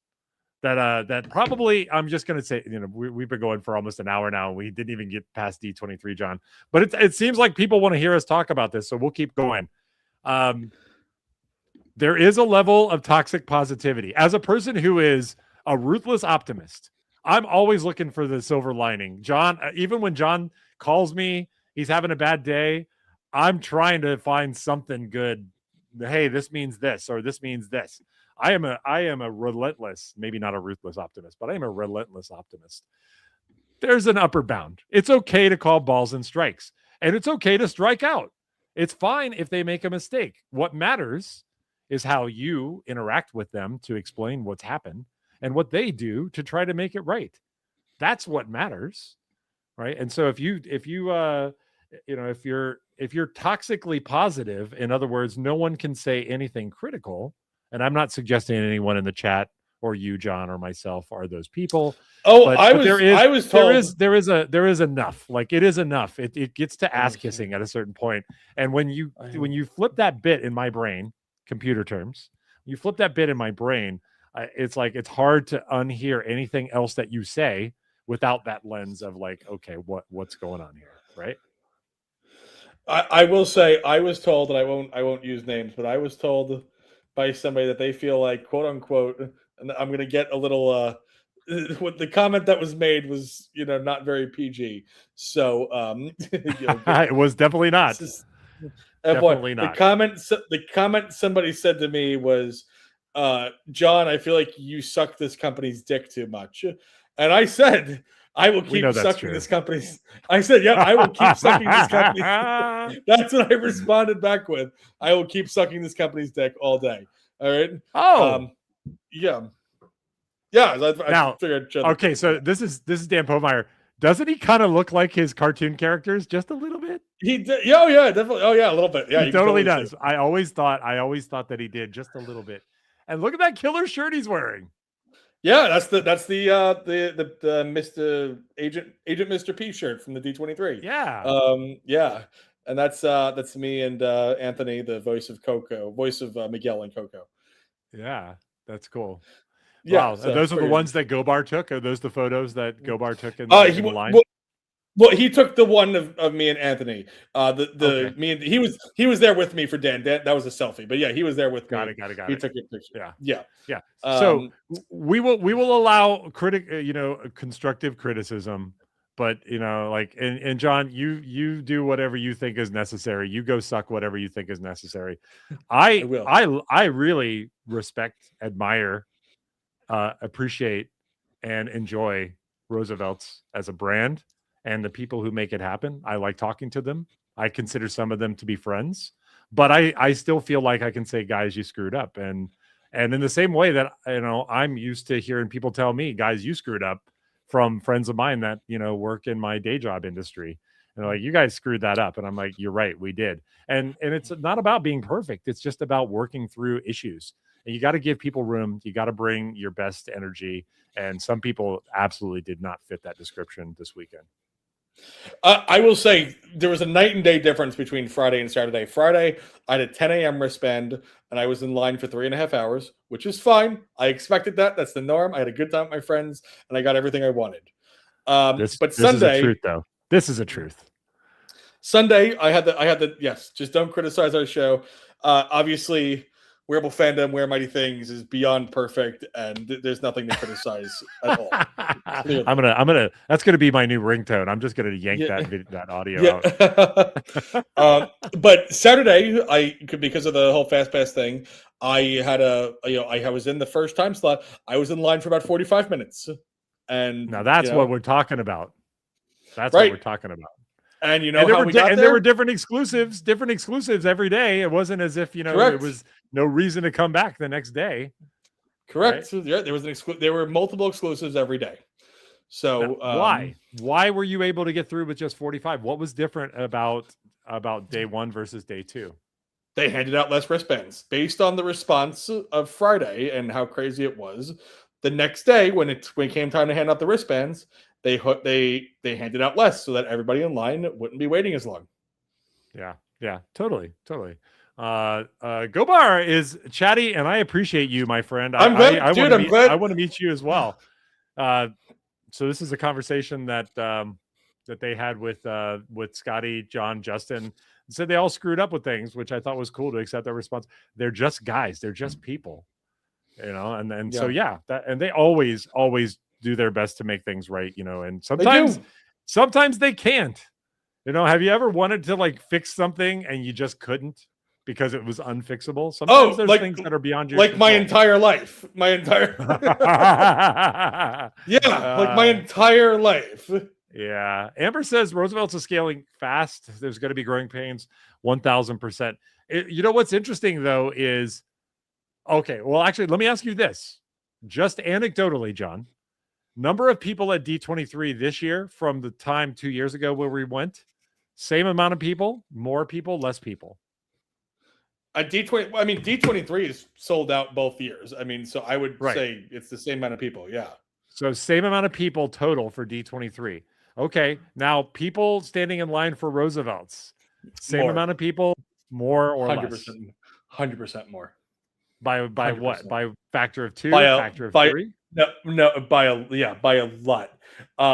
That probably, I'm just going to say, you know, we've been going for almost an hour now. And we didn't even get past D23, John. But it seems like people want to hear us talk about this, so we'll keep going. There is a level of toxic positivity. As a person who is a ruthless optimist, I'm always looking for the silver lining. John, even when John calls me, he's having a bad day, I'm trying to find something good. Hey, this means this, or this means this. I am a relentless, maybe not a ruthless optimist, but I am a relentless optimist. There's an upper bound. It's okay to call balls and strikes, and it's okay to strike out. It's fine if they make a mistake. What matters is how you interact with them to explain what's happened and what they do to try to make it right. That's what matters, right? And so if you if you're toxically positive, in other words, no one can say anything critical, and I'm not suggesting anyone in the chat or you, John, or myself are those people. Oh, But I was told there is enough. Like, it is enough. It gets to ass kissing at a certain point. And when you flip that bit in my brain, computer terms, you flip that bit in my brain, it's like it's hard to unhear anything else that you say without that lens of like, okay, what's going on here, right? I will say I was told, and I won't use names, but I was told by somebody that they feel like, quote unquote, and I'm going to get a little. What the comment that was made was, not very PG. So, It was definitely not. Definitely not. The comment somebody said to me was, John, I feel like you suck this company's dick too much, and I said, I will keep sucking this company's. I said, yeah, I will keep sucking this company's. That's what I responded back with. I will keep sucking this company's dick all day. All right. Oh, yeah. Yeah. Now, okay. So this is Dan Pomeyer. Doesn't he kind of look like his cartoon characters just a little bit? Oh yeah, definitely. Oh yeah, a little bit. Yeah, he totally does. I always thought that he did just a little bit. And look at that killer shirt he's wearing. Yeah, that's the Mr. Agent Mr. P shirt from the D23. Yeah. Yeah. And that's me and Anthony, the voice of Miguel and Coco. Yeah, that's cool. Yeah, wow. So those are the ones that Gobar took? Are those the photos that Gobar took in the line? Well, he took the one of me and Anthony. Me and he was there with me for Dan. That was a selfie, but yeah, he was there with me. Got it. He took a picture. Yeah. So we will allow constructive criticism, but and John, you do whatever you think is necessary. You go suck whatever you think is necessary. I really respect, admire, appreciate, and enjoy Roosevelt's as a brand and the people who make it happen. I like talking to them. I consider some of them to be friends, but I still feel like I can say, guys, you screwed up. And in the same way that, I'm used to hearing people tell me, guys, you screwed up, from friends of mine that, work in my day job industry. And like, you guys screwed that up. And I'm like, you're right, we did. And it's not about being perfect. It's just about working through issues. And you got to give people room. You got to bring your best energy. And some people absolutely did not fit that description this weekend. I will say there was a night and day difference between Friday and Saturday. Friday, I had a 10 a.m. wristband, and I was in line for 3.5 hours, which is fine. I expected that. That's the norm. I had a good time with my friends, and I got everything I wanted. But Sunday, is a truth, though. This is a truth. Sunday, I had the yes. Just don't criticize our show. Obviously, Wearable Fandom, Wear Mighty Things is beyond perfect, and there's nothing to criticize at all. I'm gonna. That's gonna be my new ringtone. I'm just gonna yank that audio out. But Saturday, because of the whole Fast Pass thing, I had I was in the first time slot. I was in line for about 45 minutes, and now that's what we're talking about. That's right. What we're talking about. And there were different exclusives every day. It wasn't as if there was no reason to come back the next day. Correct. Right? So yeah, there were multiple exclusives every day. So why were you able to get through with just 45? What was different about day one versus day two? They handed out less wristbands based on the response of Friday and how crazy it was. The next day, when it came time to hand out the wristbands, they handed out less so that everybody in line wouldn't be waiting as long. Yeah, totally. Gobar is chatty, and I appreciate you, my friend. I'm glad, I'm glad. I want to meet you as well. So this is a conversation that they had with Scotty, John, Justin. Said they all screwed up with things, which I thought was cool to accept their response. They're just guys. They're just people, and so and they always do their best to make things right, and sometimes they can't. Have you ever wanted to fix something and you just couldn't because it was unfixable? Sometimes there's things that are beyond your control. My entire life. My entire my entire life. Yeah. Amber says Roosevelt's is scaling fast. There's going to be growing pains 1,000%. What's interesting though is, okay, well, actually, let me ask you this. Just anecdotally, John, Number of people at D23 this year from the time 2 years ago where we went. Same amount of people, more people, less people. At D20, I mean, D23 is sold out both years. I mean, so I would say it's the same amount of people. Yeah. So same amount of people total for D23. Okay. Now people standing in line for Roosevelt's. Same amount of people, more or 100%, less. 100% more. By 100%. What? By factor of 2? Factor of 3? No, by a lot.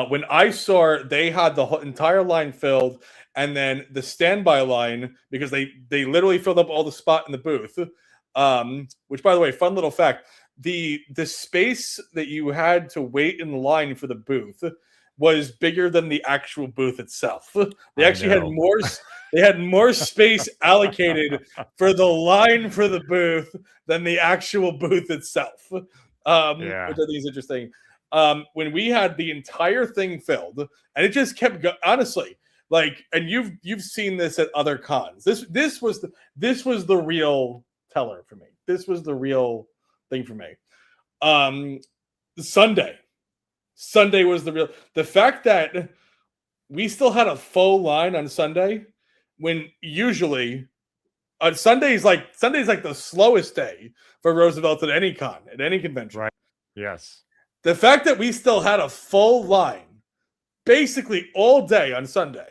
When I saw they had the whole entire line filled, and then the standby line, because they literally filled up all the spot in the booth. Which, by the way, fun little fact: the space that you had to wait in line for the booth was bigger than the actual booth itself. They actually had more. They had more space allocated for the line for the booth than the actual booth itself. Which I think is interesting. When we had the entire thing filled, and it just kept going. Honestly, like, and you've seen this at other cons. This was the real teller for me. This was the real thing for me. Sunday was the fact that we still had a full line on Sunday, when usually Sunday's like the slowest day for Roosevelt at any con, at any convention. Right. Yes. The fact that we still had a full line basically all day on Sunday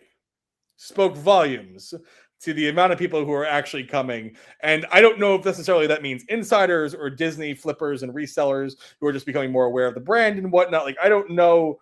spoke volumes to the amount of people who are actually coming. And I don't know if necessarily that means insiders or Disney flippers and resellers who are just becoming more aware of the brand and whatnot. Like, I don't know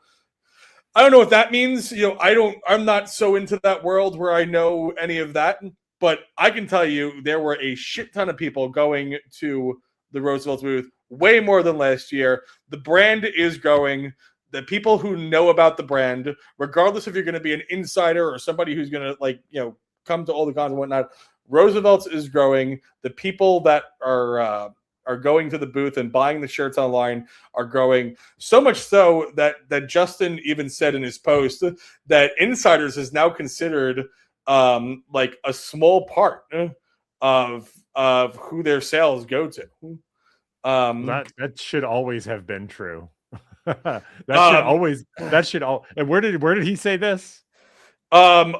what that means. You know, I'm not so into that world where I know any of that, but I can tell you there were a shit ton of people going to the Roosevelt booth, way more than last year. The brand is growing. The people who know about the brand, regardless if you're going to be an insider or somebody who's going to come to all the cons and whatnot, Roosevelt's is growing. The people that are going to the booth and buying the shirts online are growing, so much so that Justin even said in his post that insiders is now considered like a small part of who their sales go to. That should always have been true. that should all. And where did he say this? On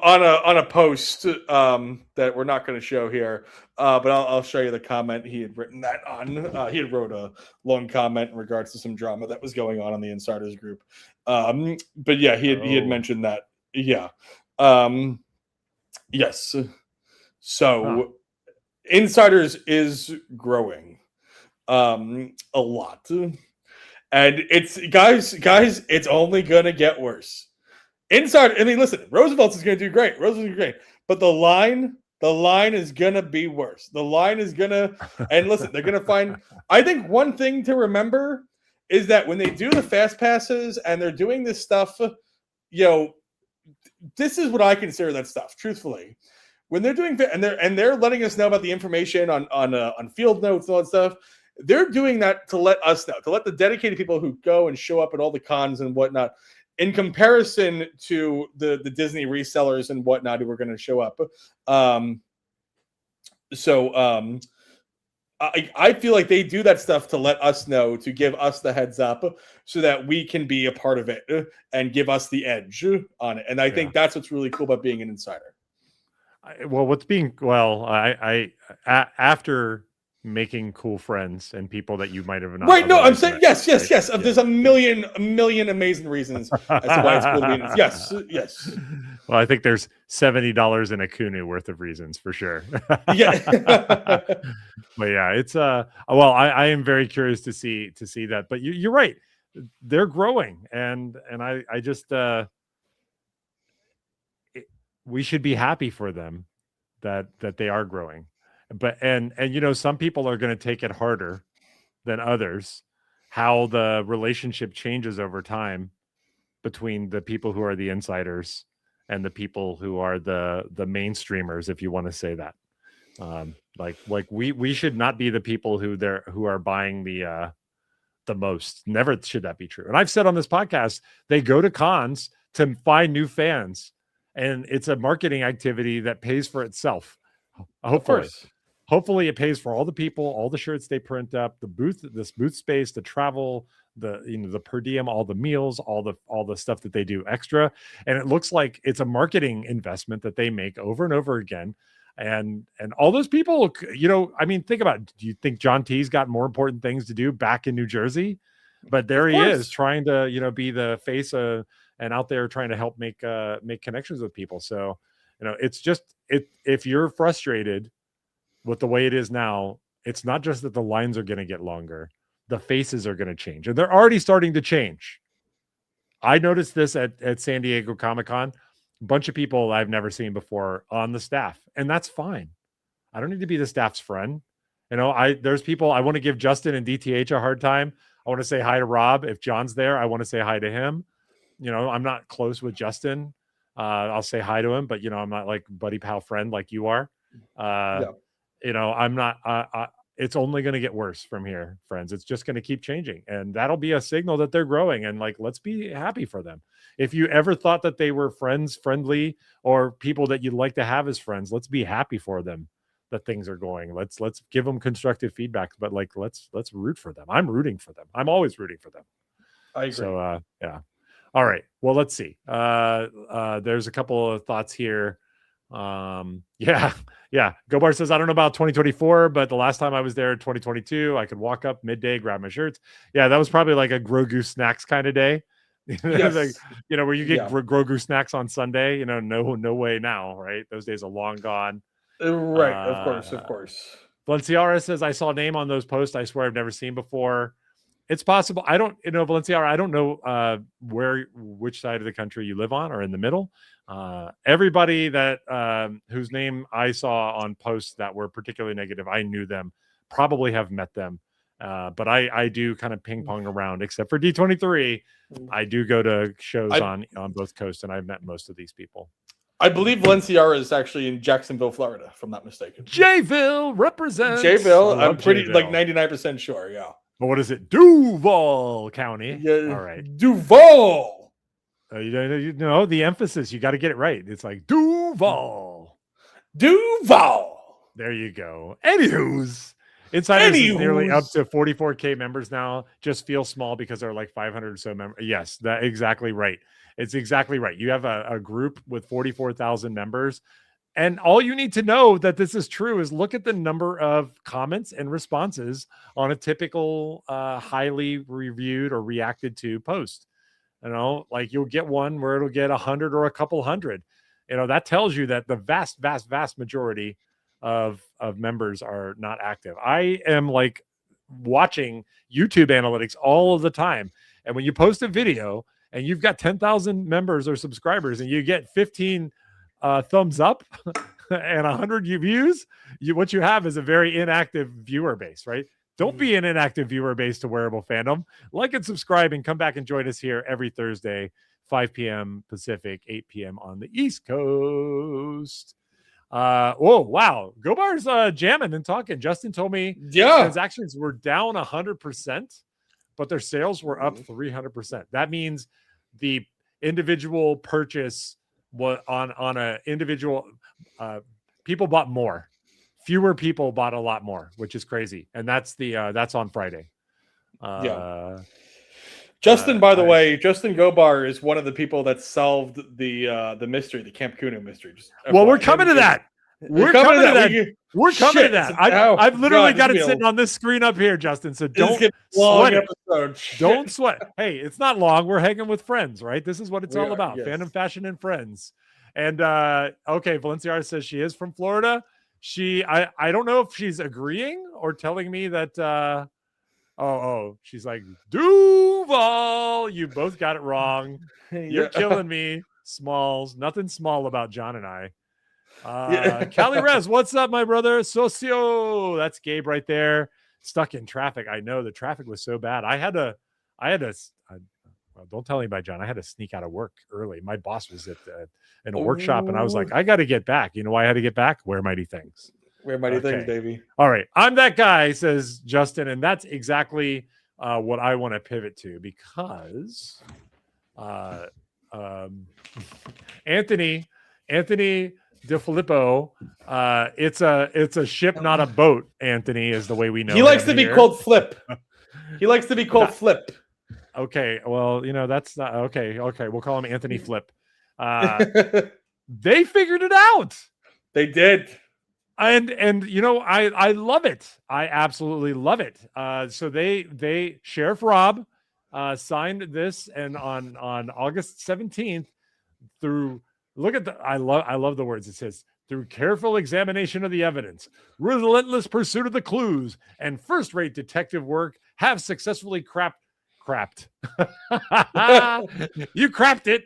a post that we're not going to show here, but I'll show you the comment he had written that on. He had wrote a long comment in regards to some drama that was going on in the insiders group. But yeah, he had mentioned that. Yeah. Yes. So insiders is growing a lot, and it's guys, it's only going to get worse. Inside, I mean, listen, Roosevelt's is going to do great. Roosevelt's is great, but the line is going to be worse. The line is going to, and listen, they're going to find. I think one thing to remember is that when they do the fast passes and they're doing this stuff, this is what I consider that stuff. Truthfully, when they're doing and they're letting us know about the information on field notes and all that stuff. They're doing that to let us know, to let the dedicated people who go and show up at all the cons and whatnot, in comparison to the Disney resellers and whatnot who are going to show up. I feel like they do that stuff to let us know, to give us the heads up so that we can be a part of it and give us the edge on it. And I think that's what's really cool about being an insider. After making cool friends and people that you might have not. Right. No, I'm saying yes. There's a million amazing reasons as to why it's cool to be in it. Yes. Well, I think there's $70 in a Kunu worth of reasons for sure. Yeah. But yeah, it's I am very curious to see that. But you're right. They're growing, and I just we should be happy for them that they are growing. But and some people are going to take it harder than others. How the relationship changes over time between the people who are the insiders and the people who are the mainstreamers, if you want to say that. Like we should not be the people who are buying the most. Never should that be true. And I've said on this podcast, they go to cons to find new fans, and it's a marketing activity that pays for itself. Hopefully. hopefully it pays for all the people, all the shirts they print up, this booth space, the travel, the per diem, all the meals, all the stuff that they do extra. And it looks like it's a marketing investment that they make over and over again. And all those people, I mean, think about it. Do you think John T's got more important things to do back in New Jersey? But there he is trying to, be the face and out there trying to help make connections with people. So, it's just if you're frustrated with the way it is now, it's not just that the lines are going to get longer, the faces are going to change, and they're already starting to change. I noticed this at San Diego Comic-Con, a bunch of people I've never seen before on the staff, and that's fine. I don't need to be the staff's friend. There's people, I want to give Justin and DTH a hard time. I want to say hi to Rob. If John's there, I want to say hi to him. I'm not close with Justin. I'll say hi to him, but I'm not like buddy pal friend like you are. I'm not, it's only going to get worse from here, friends. It's just going to keep changing, and that'll be a signal that they're growing, and let's be happy for them. If you ever thought that they were friendly, or people that you'd like to have as friends, let's be happy for them that things are going. Let's give them constructive feedback, but let's root for them. I'm rooting for them. I'm always rooting for them. I agree. So, yeah. All right. Well, let's see. There's a couple of thoughts here. Yeah. Gobar says, I don't know about 2024, but the last time I was there in 2022, I could walk up midday, grab my shirts. Yeah, that was probably like a Grogu snacks kind of day. Yes. Where you get Grogu snacks on Sunday. No way now, right? Those days are long gone. Right. Of course. Valenciara says, I saw a name on those posts I swear I've never seen before. It's possible. I don't, Valenciara, I don't know which side of the country you live on, or in the middle. Everybody that whose name I saw on posts that were particularly negative, I knew them, probably have met them. But I do kind of ping pong around, except for D23. I do go to shows on both coasts, and I've met most of these people. I believe Valenciara is actually in Jacksonville, Florida, if I'm not mistaken. Jayville represents. Jayville, I'm pretty like 99% sure. Yeah. But what is it? Duval County. Yeah. All right. Duval. The emphasis. You got to get it right. It's like Duval. There you go. Anywho's. Insiders is nearly up to 44K members now. Just feel small because there are like 500 or so members. Yes, that's exactly right. It's exactly right. You have a group with 44,000 members. And all you need to know that this is true is look at the number of comments and responses on a typical highly reviewed or reacted to post. You'll get one where it'll get 100 or a couple hundred. That tells you that the vast, vast, vast majority of members are not active. I am watching YouTube analytics all of the time. And when you post a video and you've got 10,000 members or subscribers and you get 15 thumbs up and 100 views, what you have is a very inactive viewer base, right? Don't be an inactive viewer base to Wearable Fandom. Like and subscribe and come back and join us here every Thursday, 5 p.m. Pacific, 8 p.m. on the East Coast. Oh, wow. Gobar's jamming and talking. Justin told me transactions were down 100%, but their sales were up 300%. That means the individual purchase was on a individual people bought more. Fewer people bought a lot more, which is crazy. And that's on Friday. Justin, by the way, Justin Gobar is one of the people that solved the mystery, the Camp Kuno mystery. We're coming to that. We're coming to that. We're coming to that. I've literally got it sitting on this screen up here, Justin. So don't sweat it. Don't sweat. Hey, it's not long. We're hanging with friends, right? This is what it's all about. Yes. Fandom, fashion, and friends. And okay, Valenciara says she is from Florida. I don't know if she's agreeing or telling me that she's like, Duval, you both got it wrong. You're killing me. Smalls. Nothing small about John and I. Cali Rez, what's up, my brother? Socio. That's Gabe right there. Stuck in traffic. I know the traffic was so bad. I had to don't tell anybody, John. I had to sneak out of work early. My boss was in a workshop, and I was like, I got to get back. You know why I had to get back? Wear Mighty Things. Wear Mighty Things, baby. All right. I'm that guy, says Justin, and that's exactly what I want to pivot to because Anthony De Filippo. It's a ship, not a boat. Anthony is the way we know. He likes to be here. called Flip. He likes to be called Flip. Okay, well, that's not okay. Okay, we'll call him Anthony Flip. They figured it out. They did. And I love it. I absolutely love it. So they Sheriff Rob signed this, and on August 17th, through I love the words. It says, through careful examination of the evidence, relentless pursuit of the clues, and first-rate detective work, have successfully crapped. You crapped it.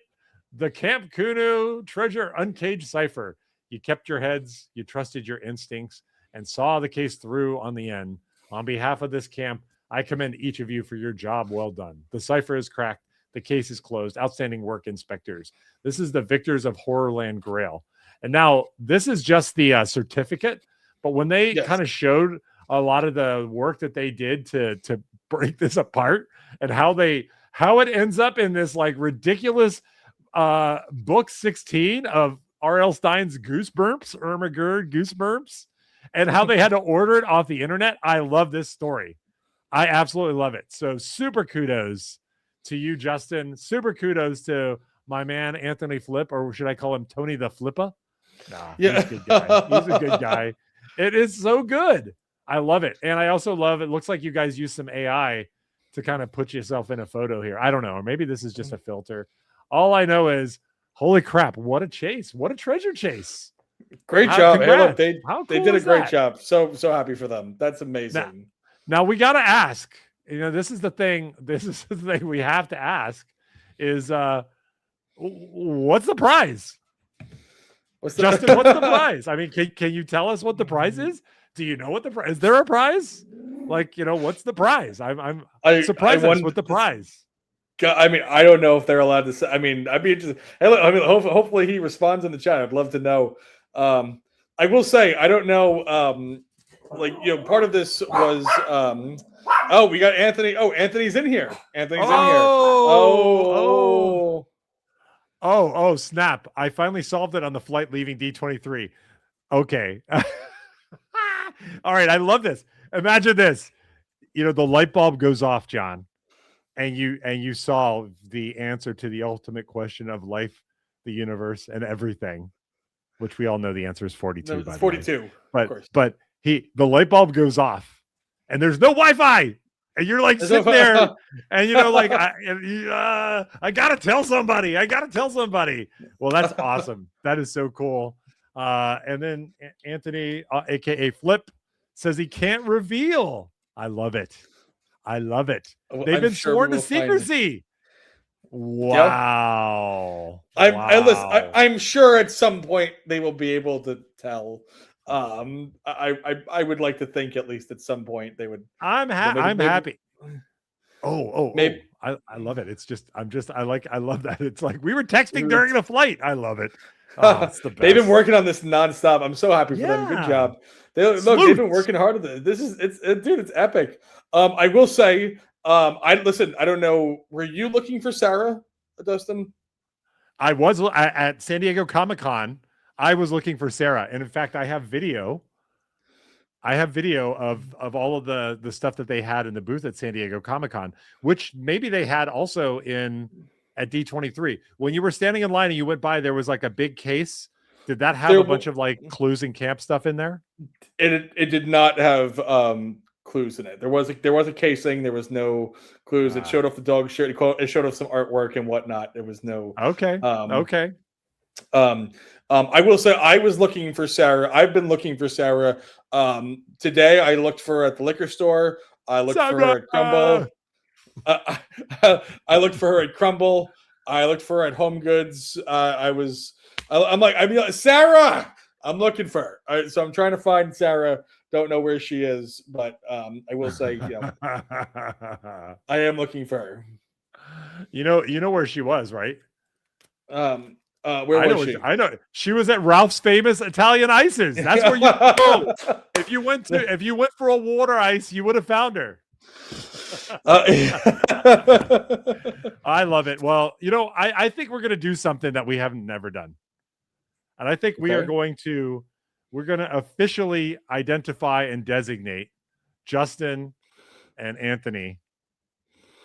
The Camp Kuno treasure uncaged cipher. You kept your heads, you trusted your instincts, and saw the case through on the end. On behalf of this camp, I commend each of you for your job well done. The cipher is cracked. The case is closed. Outstanding work, inspectors. This is the victors of Horrorland Grail. And now this is just the certificate, but when they kind of showed a lot of the work that they did to break this apart and how it ends up in this like ridiculous book 16 of R.L. Stein's Goosebumps, Ermagerd Goosebumps, and how they had to order it off the internet. I love this story. I absolutely love it. So super kudos to you, Justin. Super kudos to my man, Anthony Flip, or should I call him Tony the Flippa? Nah, he's a good guy. He's a good guy. It is so good. I love it. And I also love, it looks like you guys use some AI to kind of put yourself in a photo here. I don't know. Or maybe this is just a filter. All I know is, holy crap, what a chase. What a treasure chase. Great job. Hey, look, they did a great job. So happy for them. That's amazing. Now we got to ask, this is the thing we have to ask is, what's the prize? Justin, what's the prize? I mean, can you tell us what the prize is? Do you know what the prize is? There a prize? Like, what's the prize? I'm surprised with the prize. I mean, I don't know if they're allowed to say. I mean, I'd be interested. Hopefully he responds in the chat. I'd love to know. I will say, I don't know. Part of this was. We got Anthony. Oh, Anthony's in here. Anthony's in here. Oh, snap. I finally solved it on the flight leaving D23. Okay. All right. I love this. Imagine this. The light bulb goes off, John. And you solve the answer to the ultimate question of life, the universe, and everything, which we all know the answer is 42. No, 42. But the light bulb goes off, and there's no Wi-Fi, and you're like sitting there, and I gotta tell somebody. Well, that's awesome. That is so cool. And then Anthony, aka Flip, says he can't reveal. I love it. They've been sworn to secrecy. Wow. I'm sure at some point they will be able to tell. I would like to think at least at some point they would. I'm happy. Maybe. I love it. I love that. It's like we were texting during the flight. I love it. Oh, it's the best. They've been working on this nonstop. I'm so happy for them. Good job. They've been working hard at this. It's epic. I will say, I don't know. Were you looking for Sarah, Dustin? I was at San Diego Comic-Con. I was looking for Sarah. And in fact, I have video of all of the stuff that they had in the booth at San Diego Comic-Con, which maybe they had also at D23. When you were standing in line and you went by, there was like a big case. Did that have a bunch of like clues and camp stuff in there? It did not have clues in it. There was a casing. There was no clues. It showed off the dog shirt. It showed off some artwork and whatnot. There was no. Okay. I will say I was looking for Sarah. I've been looking for Sarah. Today I looked for her at the liquor store. I looked for her at Crumble. I looked for her at Crumble. I looked for her at Home Goods. I'm like, Sarah. I'm looking for her. So I'm trying to find Sarah. Don't know where she is, but I will say, I am looking for her. You know where she was, right? Where was she? I know she was at Ralph's famous Italian ices. That's where you go. If you went for a water ice, you would have found her. I love it. Well, I think we're gonna do something that we haven't never done. And I think we're going to officially identify and designate Justin and Anthony.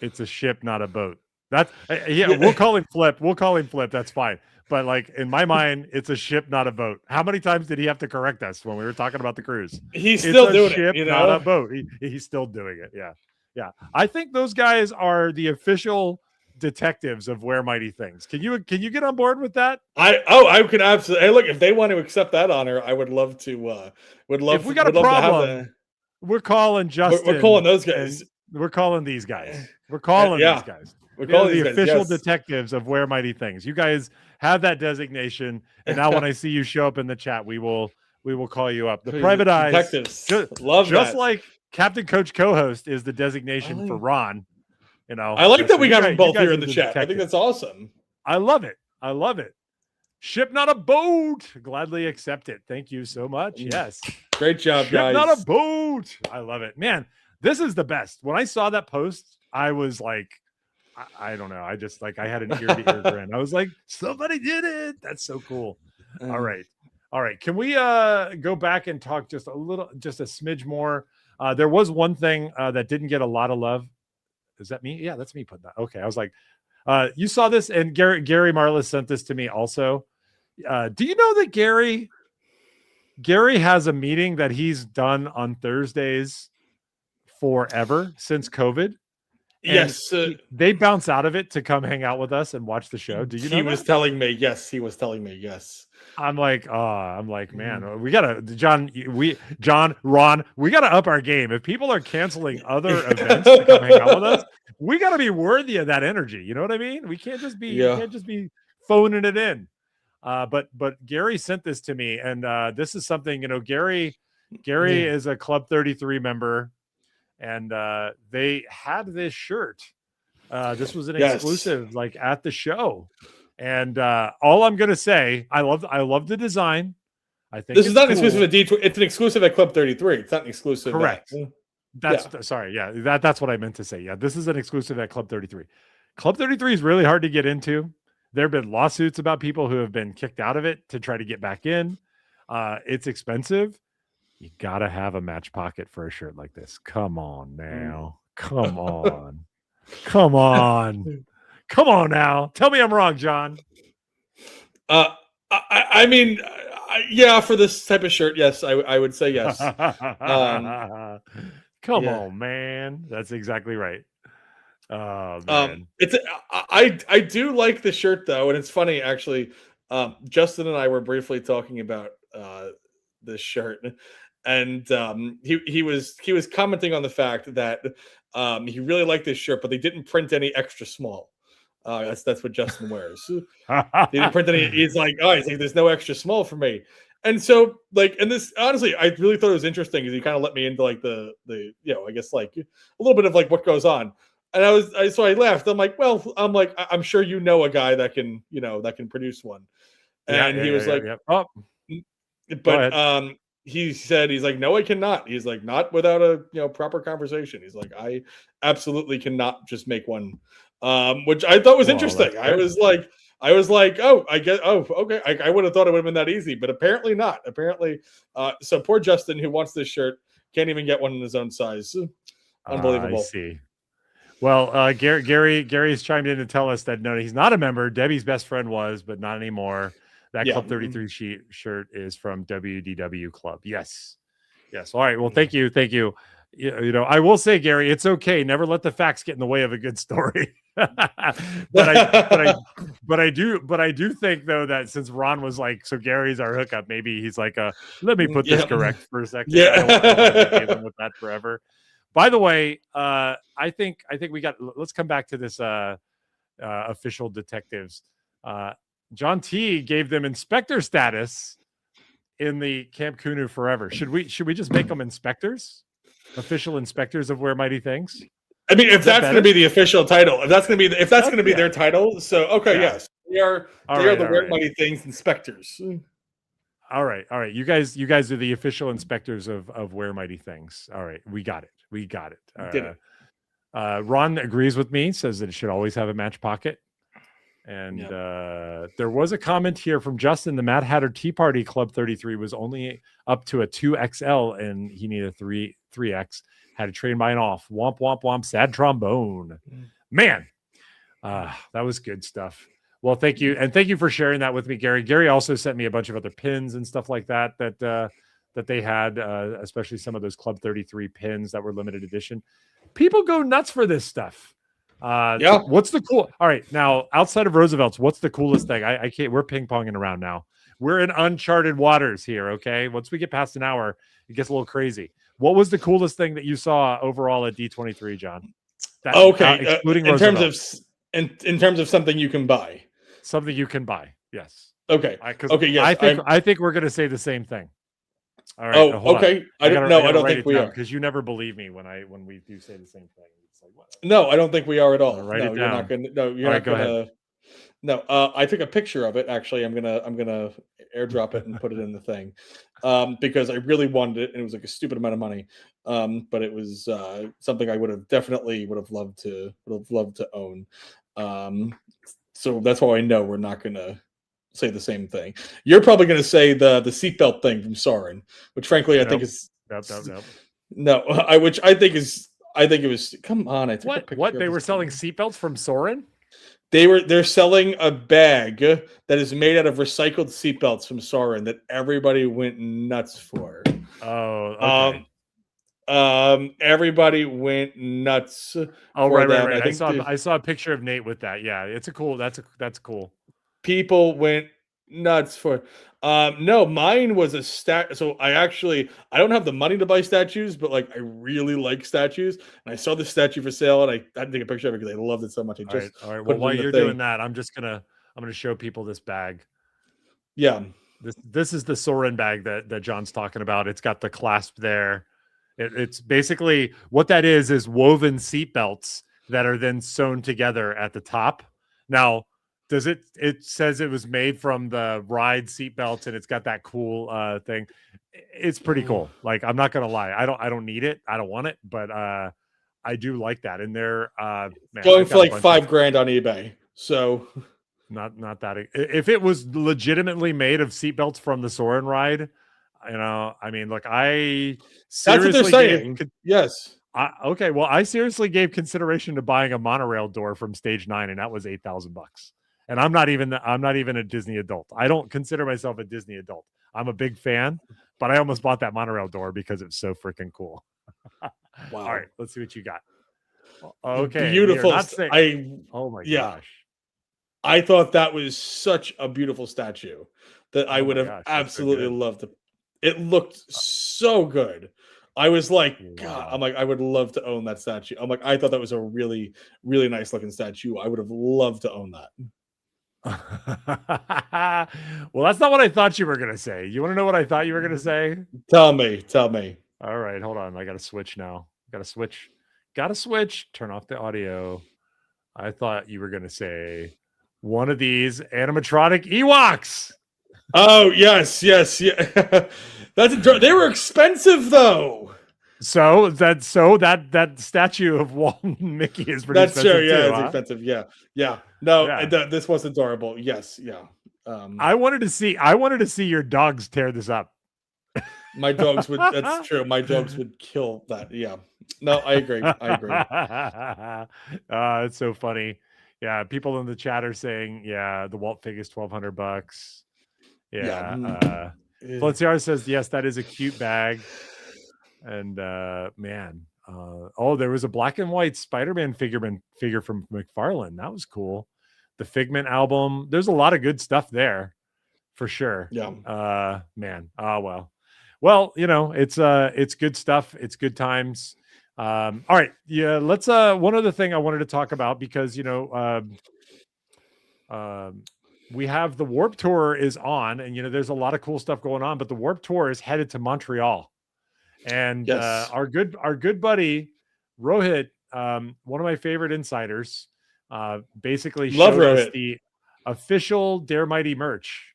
It's a ship, not a boat. That's we'll call him Flip. We'll call him Flip. That's fine. But like in my mind, it's a ship, not a boat. How many times did he have to correct us when we were talking about the cruise? He's still doing ship, it, not a boat. He's still doing it. Yeah. Yeah. I think those guys are the official detectives of Where Mighty Things. Can you get on board with that? I can absolutely. Hey, look, if they want to accept that honor, I would love to. If we got a problem, we're calling Justin. We're calling those guys. We're calling these guys. We're calling these guys. We're calling the official detectives of Where Mighty Things. You guys have that designation, and now when I see you show up in the chat, we will call you up. The private eyes, detectives. Love just that. Like Captain Coach Co-host is the designation for Ron. You know, I like that we got them both here in the chat. I think that's awesome. I love it. Ship, not a boat. Gladly accept it. Thank you so much. Yes. Great job, guys. Not a boat. I love it. Man, this is the best. When I saw that post, I was like, I don't know. I just like, I had an ear-to-ear grin. I was like, somebody did it. That's so cool. All right. Can we go back and talk just a smidge more? There was one thing that didn't get a lot of love. Is that me? Yeah, that's me putting that. Okay. I was like, you saw this, and Gary Marlis sent this to me also. Do you know that Gary has a meeting that he's done on Thursdays forever since COVID? Yes, they bounce out of it to come hang out with us and watch the show. Do you know? He was telling me yes. I'm like, man, we gotta, Ron, we gotta up our game. If people are canceling other events to come hang out with us, we gotta be worthy of that energy. You know what I mean? We can't just be phoning it in. But Gary sent this to me, and this is something, Gary is a Club 33 member. And they had this shirt. This was an exclusive, like at the show. And all I'm gonna say, I love the design. I think this is not exclusive at D20. It's an exclusive at Club 33. It's not an exclusive. Correct. Sorry. Yeah, that's what I meant to say. Yeah, this is an exclusive at Club 33. Club 33 is really hard to get into. There have been lawsuits about people who have been kicked out of it to try to get back in. It's expensive. You gotta have a match pocket for a shirt like this. Come on now. Come on. Come on now. Tell me I'm wrong, John. I mean, for this type of shirt, yes, I would say yes. Come on, man. That's exactly right. Oh, man. I do like the shirt though, and it's funny actually. Justin and I were briefly talking about this shirt. And he was commenting on the fact that he really liked this shirt, but they didn't print any extra small. That's what Justin wears. They didn't print any. He's like, there's no extra small for me. And so and this honestly, I really thought it was interesting because he kind of let me into like the I guess like a little bit of like what goes on. And so I laughed. I'm like, I'm sure you know a guy that can produce one. And he was like, oh, but he said, he's like, no, I cannot. He's like, not without a proper conversation. He's like, I absolutely cannot just make one, which I thought was interesting. I was like, oh, I guess, okay. I would have thought it would have been that easy, but apparently not. Apparently, so poor Justin, who wants this shirt, can't even get one in his own size. Unbelievable. I see. Well, Gary's chimed in to tell us that no, he's not a member. Debbie's best friend was, but not anymore. That Club 33 shirt is from WDW Club. Yes. All right. Well, thank you. I will say, Gary, it's okay. Never let the facts get in the way of a good story. but I do think though that since Ron was like, so Gary's our hookup, maybe he's like, let me put this correct for a second. Yeah. I don't want to deal him with that forever. By the way, I think let's come back to this official detectives. John T gave them inspector status in the Camp Kunu forever. Should we just make them inspectors? Official inspectors of Where Mighty Things? I mean, if that's going to be the official title, if that's going to be their title, so okay, yes. They are the Where Mighty Things inspectors. All right. You guys are the official inspectors of Where Mighty Things. All right, we got it. Did it. Ron agrees with me, says that it should always have a match pocket. And there was a comment here from Justin. The Mad Hatter Tea Party Club 33 was only up to a 2XL, and he needed a 3X. Had to trade mine off. Womp, womp, womp. Sad trombone. Man, that was good stuff. Well, thank you. And thank you for sharing that with me, Gary. Gary also sent me a bunch of other pins and stuff like that that they had, especially some of those Club 33 pins that were limited edition. People go nuts for this stuff. Yeah. What's the cool? All right. Now, outside of Roosevelt's, what's the coolest thing? I can't, we're ping-ponging around now. We're in uncharted waters here. Okay. Once we get past an hour, it gets a little crazy. What was the coolest thing that you saw overall at D23, John? Excluding in terms of something you can buy. Something you can buy. Yes. Okay. Yes. I think we're going to say the same thing. All right. Okay. I don't think we are, because you never believe me when we do say the same thing. It's like, what? No, I don't think we are at all. Write it down. You're not going to. No, you're not going to. No, I took a picture of it. Actually, I'm gonna airdrop it and put it in the thing, because I really wanted it, and it was like a stupid amount of money. But it was something I would have loved to own. So that's why I know we're not gonna say the same thing. You're probably gonna say the seatbelt thing from Soren, which frankly I think is no, which I think it was. Come on, I took a picture. What they were selling seatbelts from Soren? They're selling a bag that is made out of recycled seatbelts from Soren that everybody went nuts for. Oh, okay. Everybody went nuts. Oh, right. I saw a picture of Nate with that. Yeah, it's a cool. That's cool. People went nuts for. No, mine was a stat. So I don't have the money to buy statues, but like I really like statues, and I saw the statue for sale, and I had to take a picture of it because I loved it so much. All right. Well, while you're doing that, I'm gonna show people this bag. Yeah, this is the Soren bag that John's talking about. It's got the clasp there. It's basically what that is woven seat belts that are then sewn together at the top. Now, it says it was made from the ride seat belts, and it's got that cool thing. It's pretty cool. Like, I'm not gonna lie, I don't need it, I don't want it, but I do like that. And they're going for like $5,000 on eBay. So not that. If it was legitimately made of seatbelts from the Soren ride, I mean, look, I seriously, that's what they're saying. Yes. Okay. Well, I seriously gave consideration to buying a monorail door from Stage 9, and that was $8,000. And I'm not even a Disney adult. I don't consider myself a Disney adult. I'm a big fan, but I almost bought that monorail door because it's so freaking cool. Wow. All right, let's see what you got. Okay. Beautiful. Oh my gosh. I thought that was such a beautiful statue that I would have absolutely loved to. It looked so good. I was like, God, I'm like, I would love to own that statue. I'm like, I thought that was a really, really nice looking statue. I would have loved to own that. Well, that's not what I thought you were going to say. You want to know what I thought you were going to say? Tell me. All right, hold on. I got to switch now. Got to switch. Turn off the audio. I thought you were going to say one of these animatronic Ewoks. Oh, yes. They were expensive though. So that statue of Walt and Mickey is pretty expensive. That's true. Yeah, it's expensive. Yeah. No, this was adorable. Yes. Yeah. I wanted to see your dogs tear this up. My dogs would. That's true. My dogs would kill that. Yeah. No, I agree. It's so funny. Yeah, people in the chat are saying, the Walt fig is $1,200. Yeah. Flenciar says, yes, that is a cute bag. And man, there was a black and white Spider-Man figure from McFarlane. That was cool. The Figment album. There's a lot of good stuff there, for sure. Yeah. Man. Well, it's good stuff. It's good times. All right. Yeah. Let's. One other thing I wanted to talk about, because we have the Warp Tour is on, and there's a lot of cool stuff going on. But the Warp Tour is headed to Montreal. And yes. Our good buddy Rohit, one of my favorite insiders, basically showed us the official Dare Mighty merch.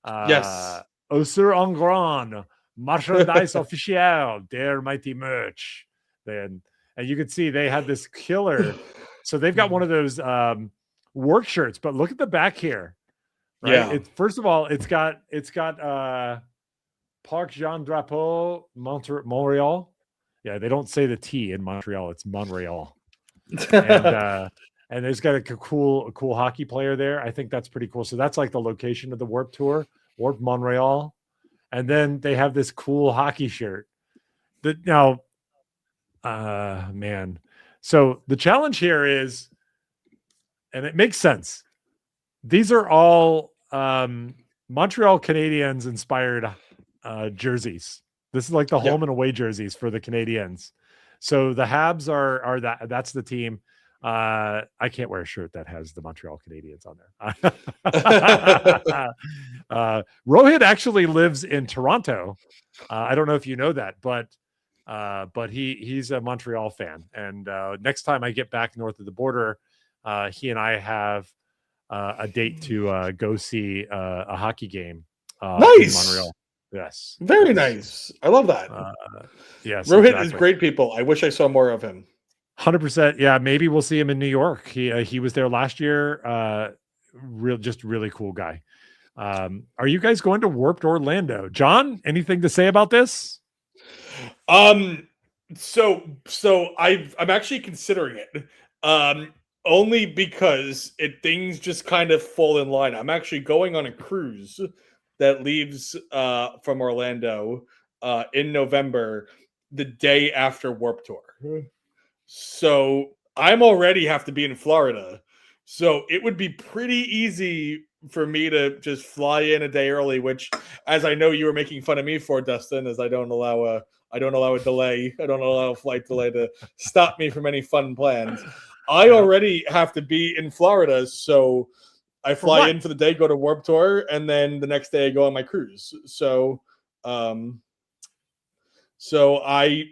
Yes, Osur en grand merchandise officiel Dare Mighty merch. And you can see they had this killer. So they've got one of those work shirts, but look at the back here. Right. Yeah. It's first of all, it's got Parc Jean Drapeau Montreal. Yeah, they don't say the T in Montreal. It's Montreal. And there's got a cool hockey player there. I think that's pretty cool. So that's like the location of the Warp Tour, Warp Montreal. And then they have this cool hockey shirt. Man. So the challenge here is, and it makes sense. These are all Montreal Canadiens inspired jerseys. This is like the home and away jerseys for the Canadiens. So the Habs are that's the team. I can't wear a shirt that has the Montreal Canadiens on there. Rohit actually lives in Toronto. I don't know if you know that, but he's a Montreal fan. And next time I get back north of the border, he and I have a date to go see a hockey game. Nice. In Montreal. Yes. Very nice. I love that. Yes. Rohit is great people. I wish I saw more of him. 100%. Yeah. Maybe we'll see him in New York. He was there last year. Really cool guy. Are you guys going to Warped Orlando? John, anything to say about this? So I'm actually considering it. Only because things just kind of fall in line. I'm actually going on a cruise that leaves from Orlando in November, the day after Warped Tour. So I'm already have to be in Florida. So it would be pretty easy for me to just fly in a day early, which, as I know you were making fun of me for, Dustin, as I don't allow a delay. I don't allow a flight delay to stop me from any fun plans. I already have to be in Florida, so I fly in for the day, go to Warped Tour, and then the next day I go on my cruise. So, I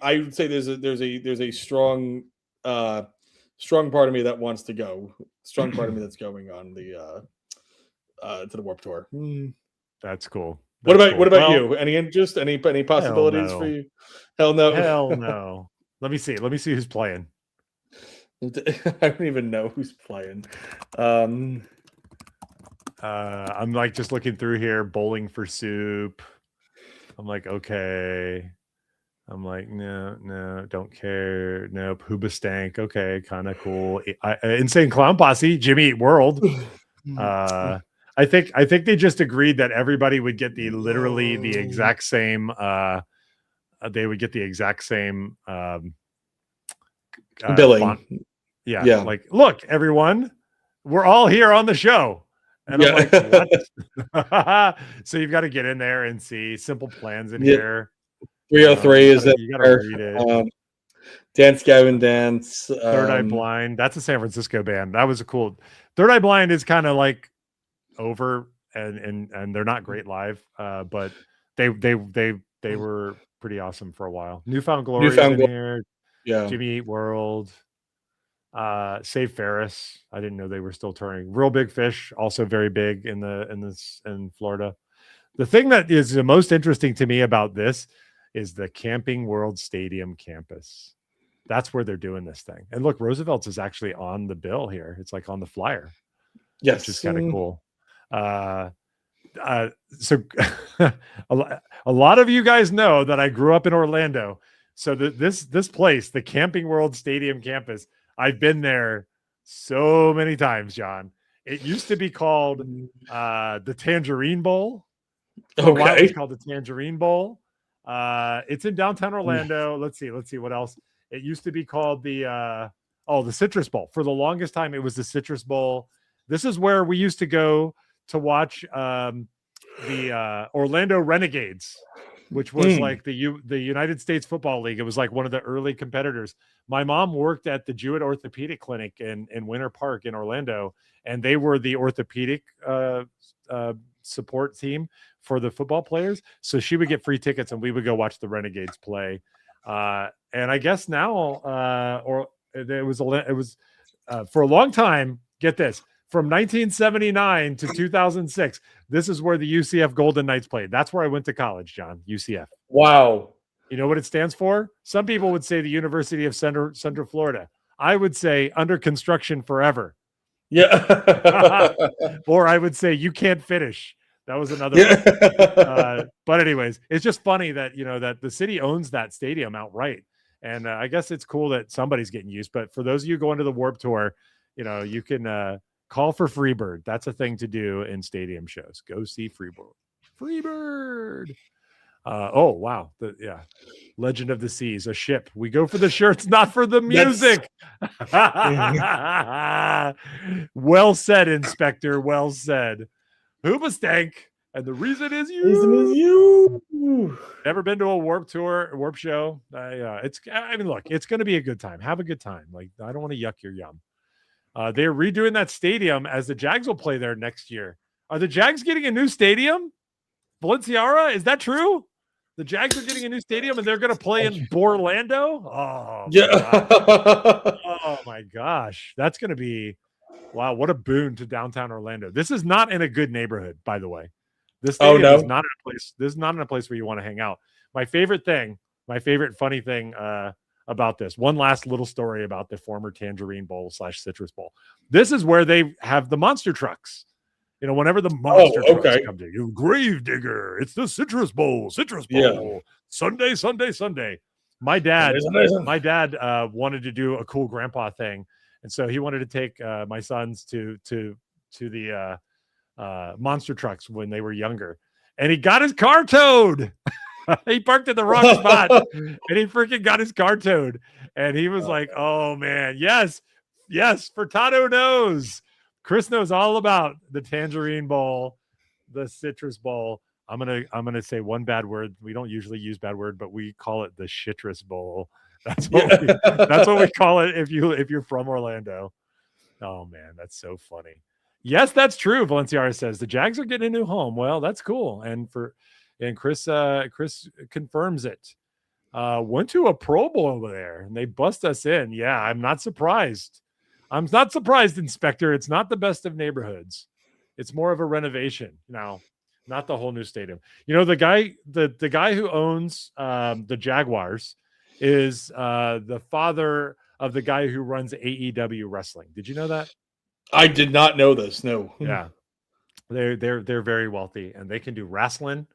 would say there's a strong part of me that wants to go. Strong part of me that's going on the to the Warped Tour. That's cool. What about you? Any interest? Any possibilities for you? Hell no. Hell no. Let me see who's playing. I don't even know who's playing. I'm like just looking through here. Bowling for Soup. I'm like, okay. I'm like, no, don't care. Nope. Hoobastank. Okay, kind of cool. Insane Clown Posse. Jimmy Eat World. I think they just agreed that everybody would get literally the exact same. They would get the exact same billing. Font. Yeah. Like, look, everyone, we're all here on the show. And I'm like, what? So you've got to get in there and see Simple Plans in here. 303 is that you got to read it. Dance Gavin Dance. Third Eye Blind. That's a San Francisco band. That was a cool. Third Eye Blind is kind of like over and they're not great live, but they were pretty awesome for a while. Newfound Glory in here. Yeah. Jimmy Eat World. Save Ferris. I didn't know they were still touring. Real Big Fish, also very big in Florida. The thing that is the most interesting to me about this is the Camping World Stadium campus. That's where they're doing this thing. And look, Roosevelt's is actually on the bill here. It's like on the flyer. Yes, which is kind of cool. So a lot of you guys know that I grew up in Orlando. So this place, the Camping World Stadium campus, I've been there so many times, John. It used to be called the Tangerine Bowl. For a while it was called the Tangerine Bowl. It's in downtown Orlando. Let's see what else. It used to be called the Citrus Bowl. For the longest time, it was the Citrus Bowl. This is where we used to go to watch the Orlando Renegades, which was like the United States Football League. It was like one of the early competitors. My mom worked at the Jewett Orthopedic Clinic in Winter Park in Orlando, and they were the orthopedic support team for the football players. So she would get free tickets, and we would go watch the Renegades play. And I guess now, it was for a long time. Get this. From 1979 to 2006, this is where the UCF Golden Knights played. That's where I went to college, John. UCF. Wow. You know what it stands for? Some people would say the University of Central Florida. I would say under construction forever. Yeah. Or I would say you can't finish. That was another Yeah. one. But anyways, it's just funny that that the city owns that stadium outright, and I guess it's cool that somebody's getting used. But for those of you going to the Warp Tour, you can call for Freebird. That's a thing to do in stadium shows. Go see Freebird. Freebird. Oh wow, Legend of the Seas, a ship. We go for the shirts, not for the music. Well said, Inspector. Well said. Hoobastank. And the reason is you. Reason is you. Never been to a Warp show. Look, it's going to be a good time. Have a good time. Like, I don't want to yuck your yum. They're redoing that stadium as the Jags will play there next year. Are the Jags getting a new stadium? Valenciara, is that true? The Jags are getting a new stadium and they're going to play in Borlando? Oh, yeah. Oh my gosh. That's going to be, wow, what a boon to downtown Orlando. This is not in a good neighborhood, by the way. This stadium is not in a place. This is not in a place where you want to hang out. My favorite funny thing about this, one last little story about the former Tangerine Bowl / Citrus Bowl. This is where they have the monster trucks. Whenever the monster trucks come to you, Grave Digger, it's the Citrus Bowl. Yeah. Sunday. My dad wanted to do a cool grandpa thing, and so he wanted to take my sons to the monster trucks when they were younger, and he got his car towed. He parked in the wrong spot, and he freaking got his car towed. And he was like, "Oh man, yes, Furtado knows." Chris knows all about the Tangerine Bowl, the Citrus Bowl. I'm gonna say one bad word. We don't usually use bad word, but we call it the Citrus Bowl. That's what we call it if you're from Orlando. Oh man, that's so funny. Yes, that's true. Valenciara says the Jags are getting a new home. Well, that's cool. And Chris confirms it. Went to a Pro Bowl over there and they bust us in. Yeah, I'm not surprised. Inspector. It's not the best of neighborhoods. It's more of a renovation now, not the whole new stadium. The guy who owns the Jaguars is the father of the guy who runs AEW wrestling. Did you know that? I did not know this. No. Yeah, they're very wealthy and they can do wrestling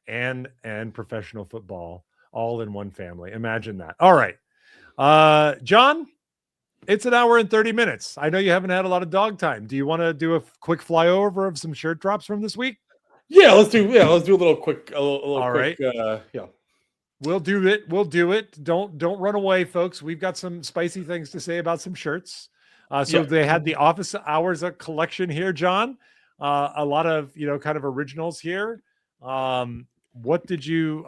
and professional football all in one family. Imagine that. All right, John. It's an hour and 30 minutes. I know you haven't had a lot of dog time. Do you want to do a quick flyover of some shirt drops from this week? Yeah, let's do a little quick. All right. Yeah. We'll do it. Don't run away, folks. We've got some spicy things to say about some shirts. They had the office hours collection here, John. A lot of kind of originals here. What did you?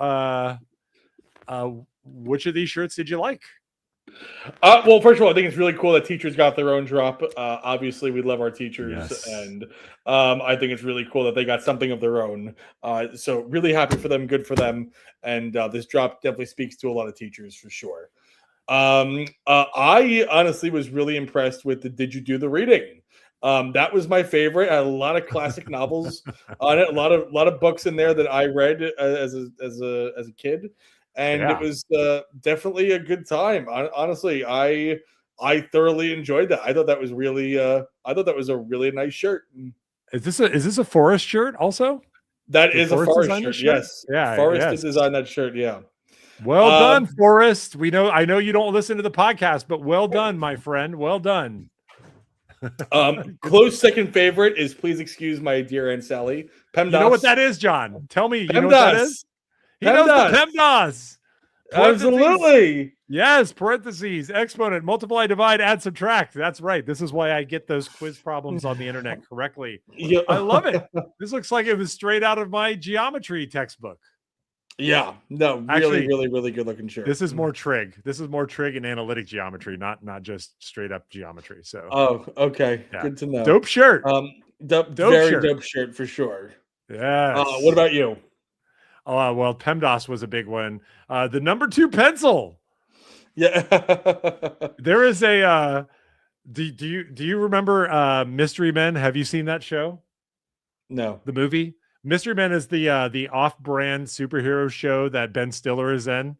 Which of these shirts did you like? Well, first of all, I think it's really cool that teachers got their own drop. Obviously, we love our teachers, yes. And I think it's really cool that they got something of their own. So really happy for them, good for them. And this drop definitely speaks to a lot of teachers for sure. I honestly was really impressed with the Did You Do the Reading? That was my favorite. I had a lot of classic novels on it, a lot of books in there that I read as a kid. And It was definitely a good time. Honestly, I thoroughly enjoyed that. I thought that was really a really nice shirt. Is this a Forest shirt also? That is a Forest shirt. Yes. Yeah. Forest did design that shirt. Yeah. Well done, Forest. I know you don't listen to the podcast, but well done, my friend. Well done. Close second favorite is Please Excuse My Dear Aunt Sally. PEMDAS. You know what that is, John? Tell me. You know what that is? He knows the PEMDAS. Absolutely. Yes, parentheses, exponent, multiply, divide, add, subtract. That's right. This is why I get those quiz problems on the internet correctly. Yeah. I love it. This looks like it was straight out of my geometry textbook. Yeah. No, actually, really good looking shirt. This is more trig. This is more trig and analytic geometry, not just straight up geometry. So okay. Yeah. Good to know. Dope shirt. Dope shirt for sure. Yeah. What about you? Well, PEMDAS was a big one. The number 2 pencil. Yeah. There is a do you remember Mystery Men? Have you seen that show? No. The movie? Mystery Men is the off-brand superhero show that Ben Stiller is in.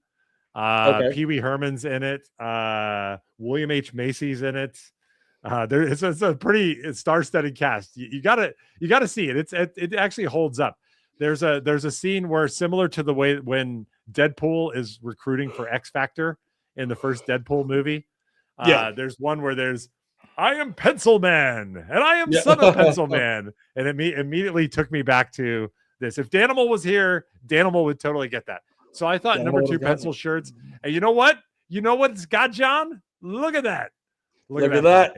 Pee Wee Herman's in it. William H. Macy's in it. It's a pretty star-studded cast. You gotta see it. It actually holds up. There's a scene where, similar to the way when Deadpool is recruiting for X Factor in the first Deadpool movie. There's one where I am Pencil Man and I am son of Pencil Man, and it immediately took me back to this. If Danimal was here, Danimal would totally get that. So I thought number 2 pencil shirts. And you know what? You know what it's got, John? Look at that. Look at that.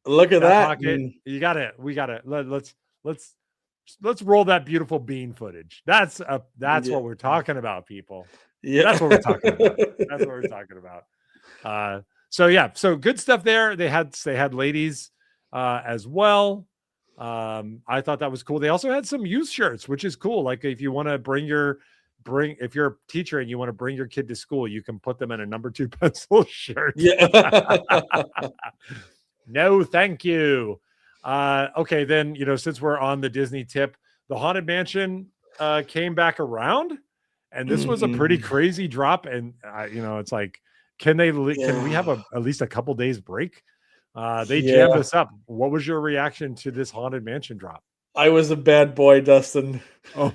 Look at that. Pocket. You got it. We got it. Let's roll that beautiful bean footage. That's what we're talking about, people. Yeah, that's what we're talking about. That's what we're talking about. So good stuff there. They had ladies as well. I thought that was cool. They also had some youth shirts, which is cool. Like if you want to if you're a teacher and you want to bring your kid to school, you can put them in a number 2 pencil shirt. Yeah. No, thank you. Okay, then, since we're on the Disney tip, the Haunted Mansion came back around, and this was a pretty crazy drop. And it's like, can we have at least a couple days break? They jammed us up. What was your reaction to this Haunted Mansion drop? I was a bad boy, Dustin. They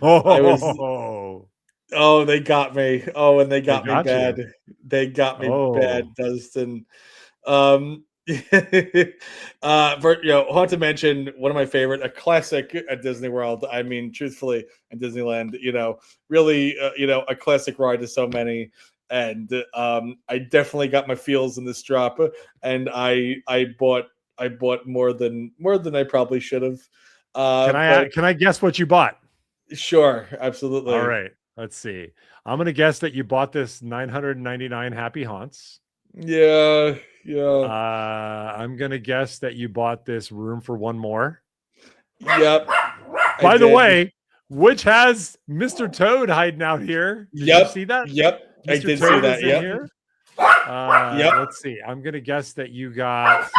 got me. Oh, and they got me bad. They got me bad, Dustin. Haunted Mansion, one of my favorite, a classic at Disney World. I mean, truthfully, in Disneyland, really, a classic ride to so many. And I definitely got my feels in this drop, and I bought more than I probably should have. Can I guess what you bought? Sure, absolutely. All right, let's see. I'm gonna guess that you bought this 999 Happy Haunts. Yeah. I'm gonna guess that you bought this Room for One More. Yep. By the way, which has Mr. Toad hiding out here. Did you see that? Yep. Mr. I did Toad see that. Yep. Here. Yep. Let's see. I'm gonna guess that you got.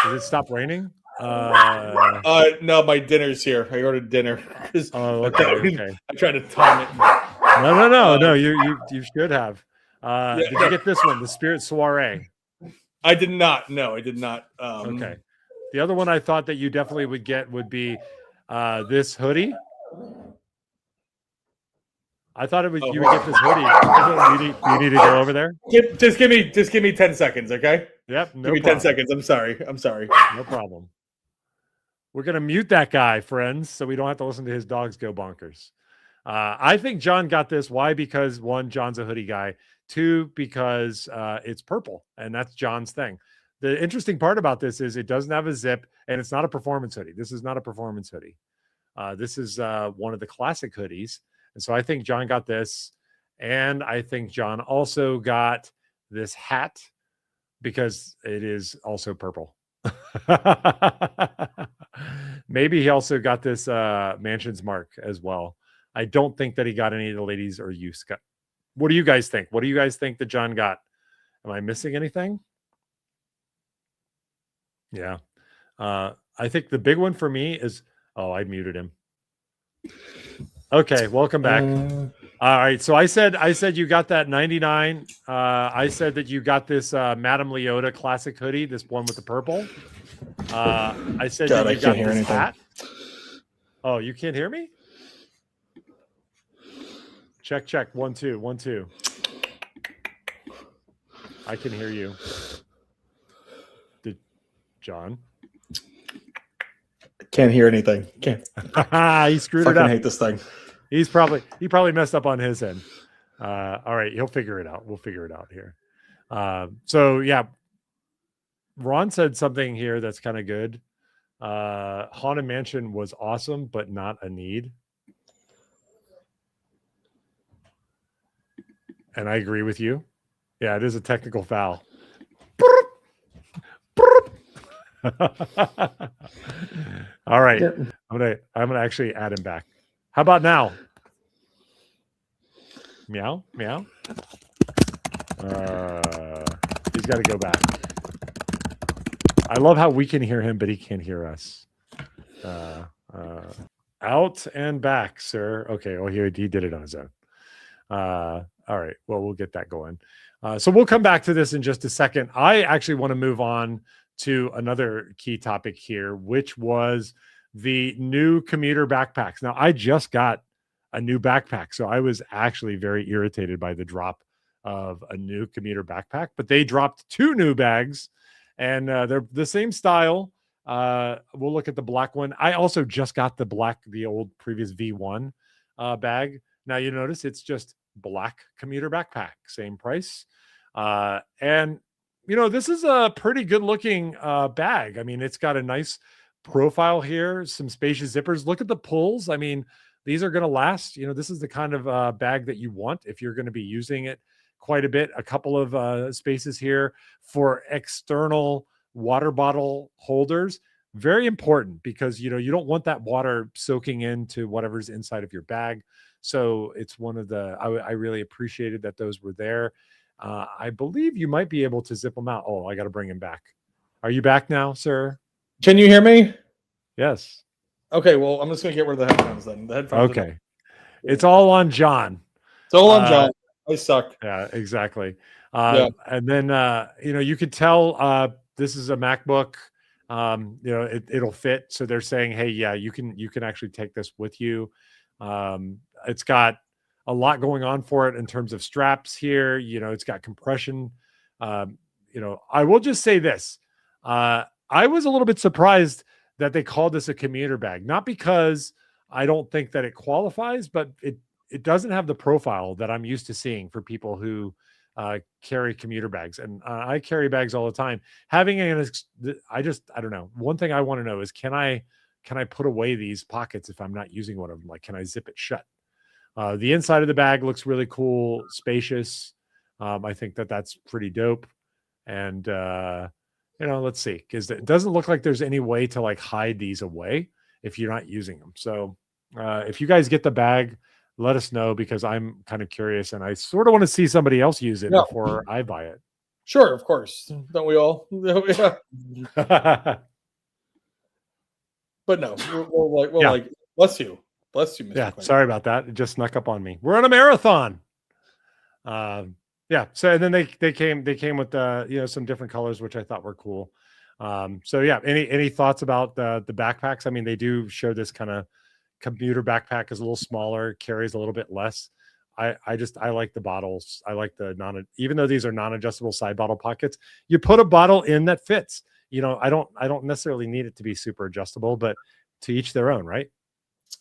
Did it stop raining? No, my dinner's here. I ordered dinner. Okay. I tried to time it. No. You should have. Did you get this one, the Spirit Soiree? I did not. No, I did not. Okay. The other one I thought that you definitely would get would be this hoodie. I thought you would get this hoodie. You need to go over there. Just give me 10 seconds, okay? Yep. Give me 10 seconds. I'm sorry. No problem. We're gonna mute that guy, friends, so we don't have to listen to his dogs go bonkers. I think John got this. Why? Because 1, John's a hoodie guy. 2, because it's purple, and that's John's thing. The interesting part about this is it doesn't have a zip, and it's not a performance hoodie. This is not a performance hoodie. This is one of the classic hoodies. And so I think John got this. And I think John also got this hat because it is also purple. Maybe he also got this Mansion's Mark as well. I don't think that he got any of the ladies or youths. What do you guys think? What do you guys think that John got? Am I missing anything? Yeah. I think the big one for me is, I muted him. Okay, welcome back. All right, so I said you got that 99. I said that you got this Madame Leota classic hoodie, this one with the purple. I said that you got this hat. Oh, you can't hear me? Check. 1 2 1 2. I can hear you. Did John? Can't hear anything. Can't. He screwed it up. I hate this thing. He probably messed up on his end. All right, he'll figure it out. We'll figure it out here. So yeah, Ron said something here that's kind of good. Haunted Mansion was awesome, but not a need. And I agree with you. Yeah, it is a technical foul. All right. Yep. I'm gonna actually add him back. How about now? Meow. He's got to go back. I love how we can hear him, but he can't hear us. Out and back, sir. Okay. Oh, he did it on his own. All right. Well, we'll get that going. So we'll come back to this in just a second. I actually want to move on to another key topic here, which was the new commuter backpacks. Now, I just got a new backpack, so I was actually very irritated by the drop of a new commuter backpack, but they dropped 2 new bags, and they're the same style. We'll look at the black one. I also just got the old previous V1 bag. Now you notice it's just black commuter backpack, same price. And this is a pretty good looking bag. I mean, it's got a nice profile here, some spacious zippers. Look at the pulls. I mean, these are going to last. This is the kind of bag that you want if you're going to be using it quite a bit. A couple of spaces here for external water bottle holders. Very important because, you don't want that water soaking into whatever's inside of your bag. So it's one of I really appreciated that those were there. I believe you might be able to zip them out. Oh, I got to bring him back. Are you back now, sir? Can you hear me? Yes. Okay, well, I'm just going to get rid of the headphones then. The headphones. Okay. It's all on John. It's all on John. I suck. Yeah, exactly. And then, you could tell this is a MacBook. It'll fit. So they're saying, hey, yeah, you can actually take this with you. It's got a lot going on for it in terms of straps here. It's got compression. I will just say this. I was a little bit surprised that they called this a commuter bag, not because I don't think that it qualifies, but it doesn't have the profile that I'm used to seeing for people who carry commuter bags. And I carry bags all the time. Having I don't know. One thing I want to know is, can I put away these pockets if I'm not using one of them? Like, can I zip it shut? The inside of the bag looks really cool, spacious. I think that's pretty dope. And, let's see, because it doesn't look like there's any way to hide these away if you're not using them. So if you guys get the bag, let us know, because I'm kind of curious and I sort of want to see somebody else use it before I buy it. Sure, of course. Don't we all? But no, we're bless you. Bless you, Mr. Yeah, Quinn. sorry about that. It just snuck up on me. We're on a marathon. So and then they came with some different colors, which I thought were cool. Any thoughts about the backpacks? I mean, they do show this kind of commuter backpack is a little smaller, carries a little bit less. I like the bottles. I like even though these are non-adjustable side bottle pockets, you put a bottle in that fits. I don't necessarily need it to be super adjustable, but to each their own, right?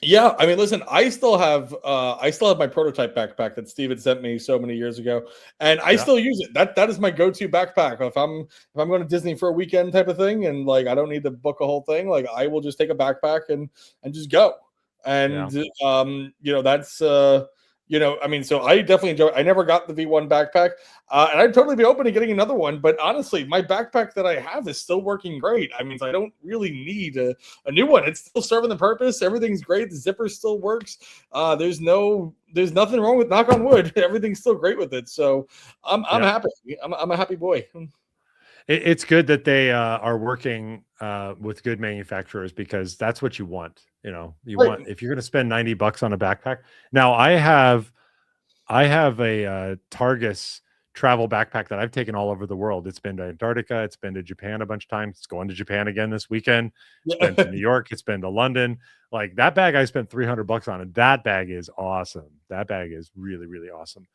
Yeah, I mean, listen, I still have my prototype backpack that Steve had sent me so many years ago, and I still use it. That is my go-to backpack. If I'm going to Disney for a weekend type of thing, and I don't need to book a whole thing, I will just take a backpack and just go. And that's I mean, so I definitely enjoy it. I never got the V1 backpack, and I'd totally be open to getting another one. But honestly, my backpack that I have is still working great. I mean, I don't really need a new one. It's still serving the purpose. Everything's great. The zipper still works. There's nothing wrong with, knock on wood. Everything's still great with it. So I'm happy. I'm a happy boy. It's good that they are working with good manufacturers, because that's what you want. Want, if you're going to spend $90 on a backpack. Now I have a Targus travel backpack that I've taken all over the world. It's been to Antarctica. It's been to Japan a bunch of times. It's going to Japan again this weekend. It's been to New York. It's been to London. That bag I spent $300 on, and that bag is awesome. That bag is really, really awesome.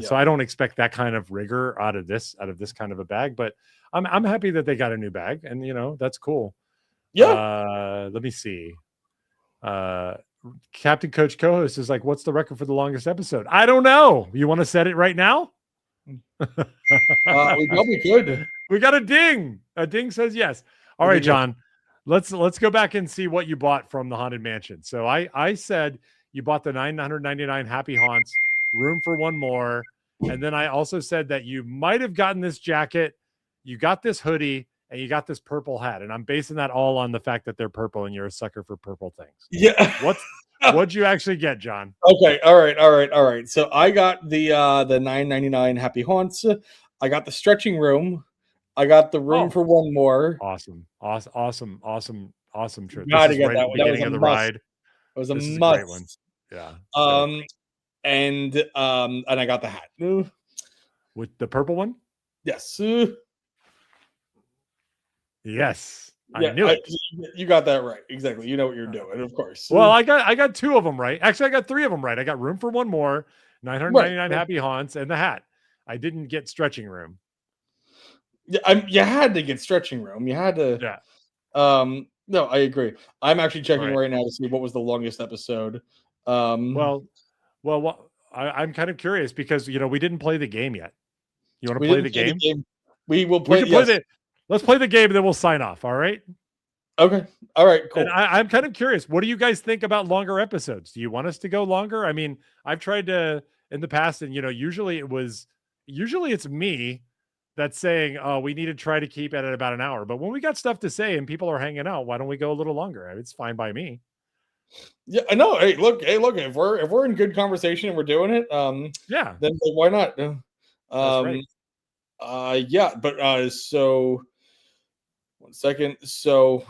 So I don't expect that kind of rigor out of this kind of a bag, but I'm happy that they got a new bag, and that's cool. Yeah. Let me see. Captain Coach co-host is like, what's the record for the longest episode? I don't know. You want to set it right now? We probably could. We got a ding. A ding says yes. All right, John. Let's go back and see what you bought from the Haunted Mansion. So I said you bought the $999 Happy Haunts, room for one more. And then I also said that you might have gotten this jacket, you got this hoodie, and you got this purple hat. And I'm basing that all on the fact that they're purple and you're a sucker for purple things. Yeah. What'd you actually get, John? Okay. All right. So I got the $9.99 Happy Haunts. I got the stretching room. I got the room for one more. Awesome trip. Gotta get right that at one. the beginning of the ride. It was a must. must. Great one. Yeah. And I got the hat. With the purple one? Yes. Yes. I Yeah, knew it. you got that right. Exactly. You know what you're doing, of course. Well, I got 2 of them right. Actually, I got 3 of them right. I got Room for One More, 999 Right. Happy Haunts, and the hat. I didn't get Stretching Room. Yeah, you had to get Stretching Room. You had to. Yeah. No, I agree. I'm actually checking Right. right now to see what was the longest episode. Well, I'm kind of curious because we didn't play the game yet. You want to we play didn't the play game? the game. We will We play. should play Yes. Let's play the game, and then we'll sign off. All right. Okay. All right. Cool. And I'm kind of curious. What do you guys think about longer episodes? Do you want us to go longer? I mean, I've tried to in the past, and usually it's me that's saying, "Oh, we need to try to keep it at about an hour." But when we got stuff to say and people are hanging out, why don't we go a little longer? It's fine by me. Yeah, I know. Hey, look. If we're in good conversation and we're doing it, Yeah, then why not? that's right. Yeah. But so 1 second. So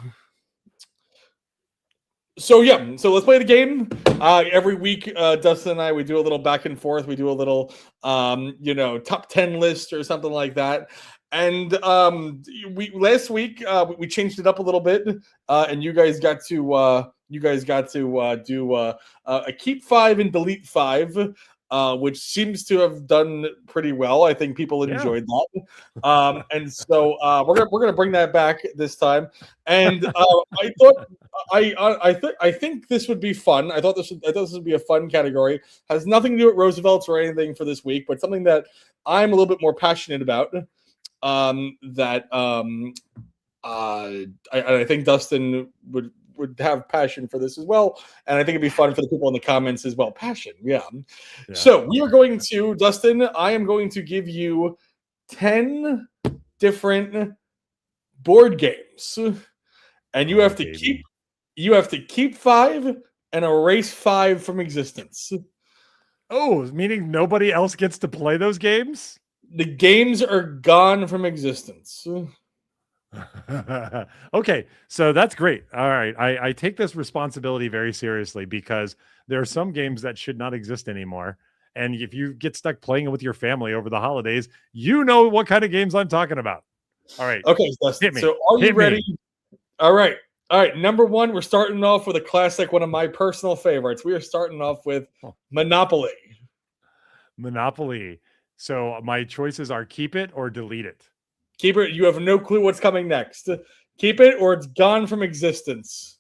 yeah, so let's play the game. Every week, Dustin and I, we do a little back and forth. We do a little, top 10 list or something like that. And we last week we changed it up a little bit, and you guys got to do a keep 5 and delete 5. Which seems to have done pretty well. I think people enjoyed that, and so we're gonna bring that back this time. And I thought I think this would be fun. I thought this would be a fun category. Has nothing to do with Roosevelt's or anything for this week, but something that I'm a little bit more passionate about. I think Dustin would have passion for this as well, and I think it'd be fun for the people in the comments as well. Passion, yeah. So we are going to, Dustin, I am going to give you 10 different board games, and you have to keep 5 and erase 5 from existence. Oh, meaning nobody else gets to play those games? The games are gone from existence. Okay, so that's great. All right, I take this responsibility very seriously because there are some games that should not exist anymore. And if you get stuck playing it with your family over the holidays, you know what kind of games I'm talking about. All right. Okay, Dustin. So are you ready? All right. Number 1, we're starting off with a classic, one of my personal favorites. We are starting off with Monopoly. Monopoly. So my choices are keep it or delete it. Keep it. You have no clue what's coming next. Keep it or it's gone from existence.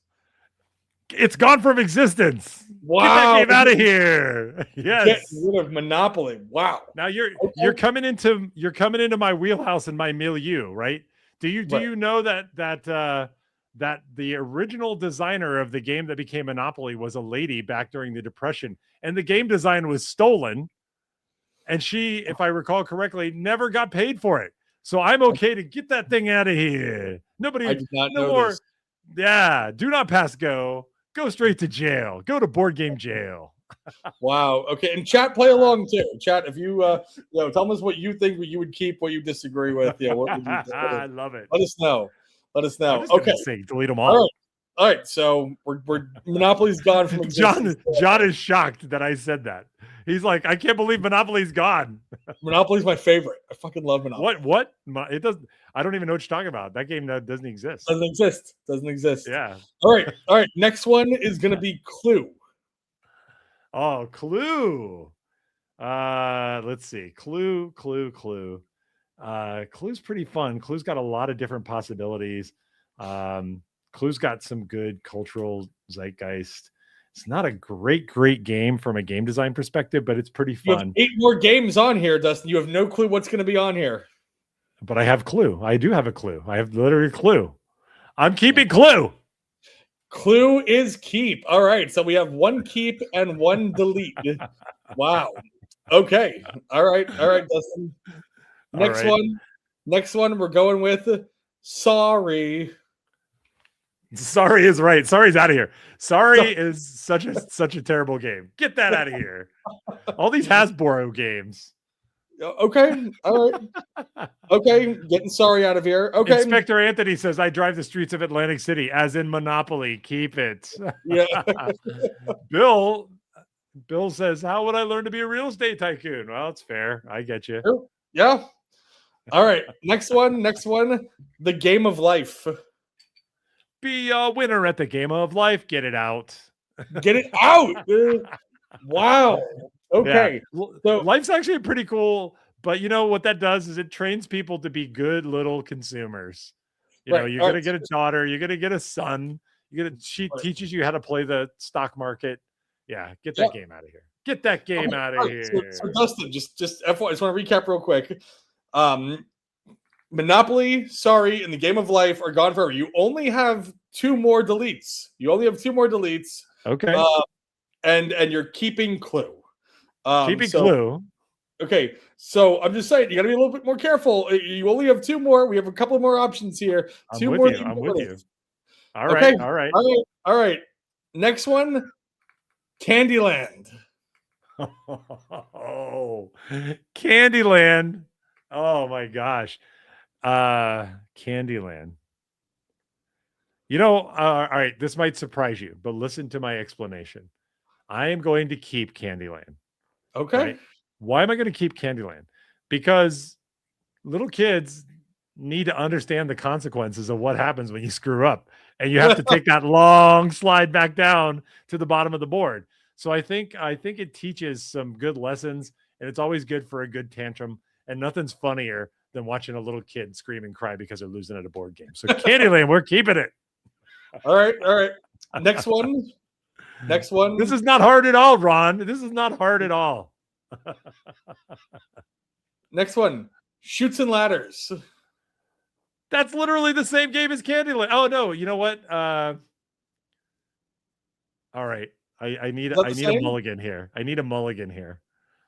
It's gone from existence. Wow. Get that game out of here. Yes. Get rid of Monopoly. Wow. Now you're coming into my wheelhouse and my milieu, right? Do you know that the original designer of the game that became Monopoly was a lady back during the Depression, and the game design was stolen, and she, if I recall correctly, never got paid for it. So I'm okay to get that thing out of here. I did not know this. Yeah, do not pass go. Go straight to jail. Go to board game jail. Wow. Okay, and chat, play along too. Chat, if you tell us what you think, what you would keep, what you disagree with. Yeah, what would you I love it. Let us know. Okay, delete them all. All right. So we're Monopoly's gone from existence. John is shocked that I said that. He's like, I can't believe Monopoly's gone. Monopoly's my favorite. I fucking love Monopoly. What? It doesn't. I don't even know what you're talking about. That game doesn't exist. Doesn't exist. Yeah. All right. Next one is gonna be Clue. Oh, Clue. Let's see. Clue. Clue's pretty fun. Clue's got a lot of different possibilities. Clue's got some good cultural zeitgeist. It's not a great game from a game design perspective, but it's pretty fun. You have 8 more games on here, Dustin. You have no clue what's going to be on here. But I have Clue. I do have a Clue. I have literally Clue. I'm keeping Clue. Clue is keep. All right. So we have 1 keep and 1 delete. Wow. Okay. All right, Dustin. Next one we're going with Sorry. Sorry is right. Sorry's out of here. Sorry is such a terrible game. Get that out of here. All these Hasbro games. Okay. All right. Okay. Getting Sorry out of here. Okay. Inspector Anthony says, I drive the streets of Atlantic City, as in Monopoly. Keep it. Yeah. Bill says, how would I learn to be a real estate tycoon? Well, it's fair. I get you. Yeah. All right. Next one. The game of life. Be a winner at the game of life. Get it out. Get it out. Wow. Yeah. Okay. So Life's actually pretty cool, but you know what that does is it trains people to be good little consumers. You know, right. you're All gonna right. get a daughter, you're gonna get a son. She Right. teaches you how to play the stock market. Yeah, get Yeah. that game out of here. Get that game Okay, out of all right. here. So Dustin, just FYI, I just want to recap real quick. Monopoly, sorry, and the game of life are gone forever. You only have 2 more deletes. Okay. And you're keeping Clue. Keeping So Clue. okay, so I'm just saying you got to be a little bit more careful. You only have 2 more. We have a couple more options here. I'm 2 with more. you. I'm with you. All Okay. right. All right. All right. Next one, Candyland. Oh, Candyland. Oh my gosh. Candyland. You know, all right, this might surprise you, but listen to my explanation. I am going to keep Candyland. Okay. Right? Why am I going to keep Candyland? Because little kids need to understand the consequences of what happens when you screw up. And you have to take that long slide back down to the bottom of the board. So I think it teaches some good lessons, and it's always good for a good tantrum. And nothing's funnier than watching a little kid scream and cry because they're losing at a board game. So Candyland, we're keeping it. All right. Next one. This is not hard at all, Ron. This is not hard at all. Next one, Chutes and Ladders. That's literally the same game as Candyland. Oh no, you know what? All right. I need a mulligan here. I need a mulligan here.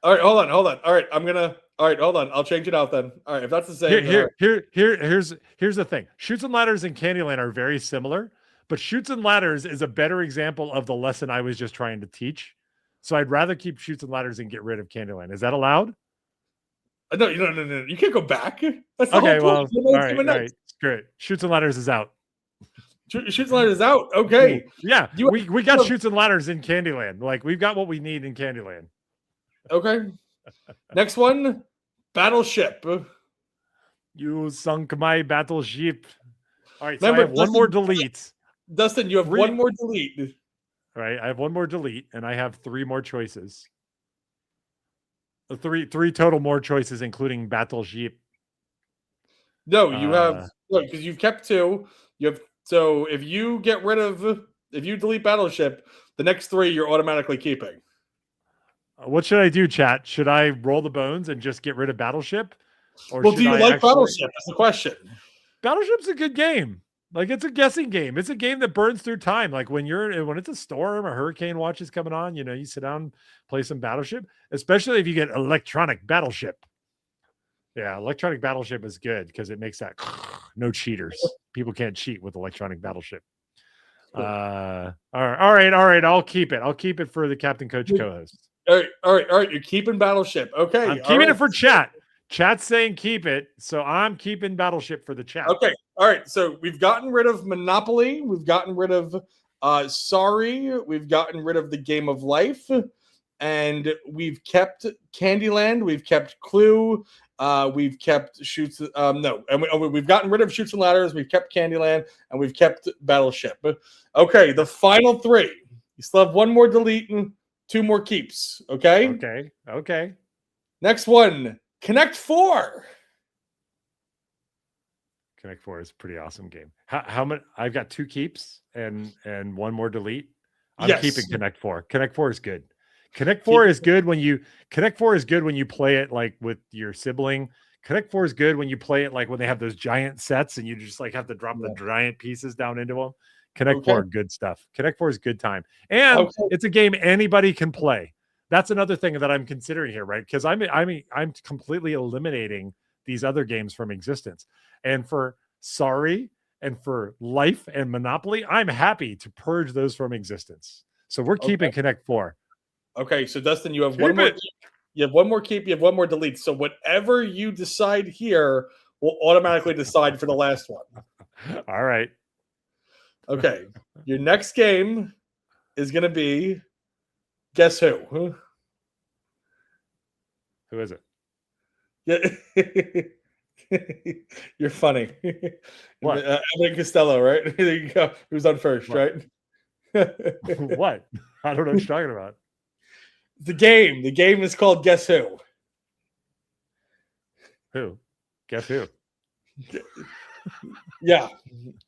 All right, hold on. All right, hold on. I'll change it out then. All right, if that's the same. Here's the thing. Chutes and Ladders and Candyland are very similar, but Chutes and Ladders is a better example of the lesson I was just trying to teach. So I'd rather keep Chutes and Ladders and get rid of Candyland. Is that allowed? No. You can't go back. That's the okay, whole point. Well, all right. Screw it. Chutes and Ladders is out. Chutes and Ladders is out. Okay. Yeah, we got Chutes and Ladders in Candyland. Like, we've got what we need in Candyland. Okay. Next one, Battleship. You sunk my battleship. All right, so Remember, I have one more delete. Dustin, you have one more delete. All right, I have one more delete, and I have 3 more choices. Three total more choices, including battleship. No, you have because you've kept 2. You have so if you delete Battleship, the next 3 you're automatically keeping. What should I do, chat? Should I roll the bones and just get rid of Battleship? Or do you like Battleship? That's the question. Battleship's a good game. Like, it's a guessing game. It's a game that burns through time. Like, when it's a storm, a hurricane watch is coming on, you sit down, play some Battleship, especially if you get electronic Battleship. Yeah, electronic Battleship is good because it makes that no cheaters. People can't cheat with electronic Battleship. All right. I'll keep it. I'll keep it for the Captain Coach co-host. All right. You're keeping Battleship. Okay. I'm keeping it for chat. Chat's saying keep it, so I'm keeping Battleship for the chat. Okay. All right. So we've gotten rid of Monopoly. We've gotten rid of Sorry. We've gotten rid of the Game of Life. And we've kept Candyland. We've kept Clue. We've kept Chutes. We've gotten rid of Chutes and Ladders. We've kept Candyland, and we've kept Battleship. Okay, the final 3. You still have 1 more delete and 2 more keeps. Okay. Okay. Next one, Connect 4. Connect 4 is a pretty awesome game. How many? I've got 2 keeps and 1 more delete. I'm keeping Connect 4. Connect 4 is good. Connect 4 is good when you play it like with your sibling. Connect 4 is good when you play it like when they have those giant sets and you just like have to drop the giant pieces down into them. Connect 4, good stuff. Connect 4 is good time. And it's a game anybody can play. That's another thing that I'm considering here, right? Because I'm completely eliminating these other games from existence. And for Sorry and for Life and Monopoly, I'm happy to purge those from existence. So we're keeping Connect 4. Okay, so Dustin, you have one more. You have 1 more keep. You have 1 more delete. So whatever you decide here will automatically decide for the last one. All right. Okay, your next game is going to be guess who? Who is it? Yeah. You're funny. What? Evan Costello, right? There you go. Who's on first, What? right? What? I don't know what you're talking about. The game. The game is called Guess Who? Who? Guess who? Yeah.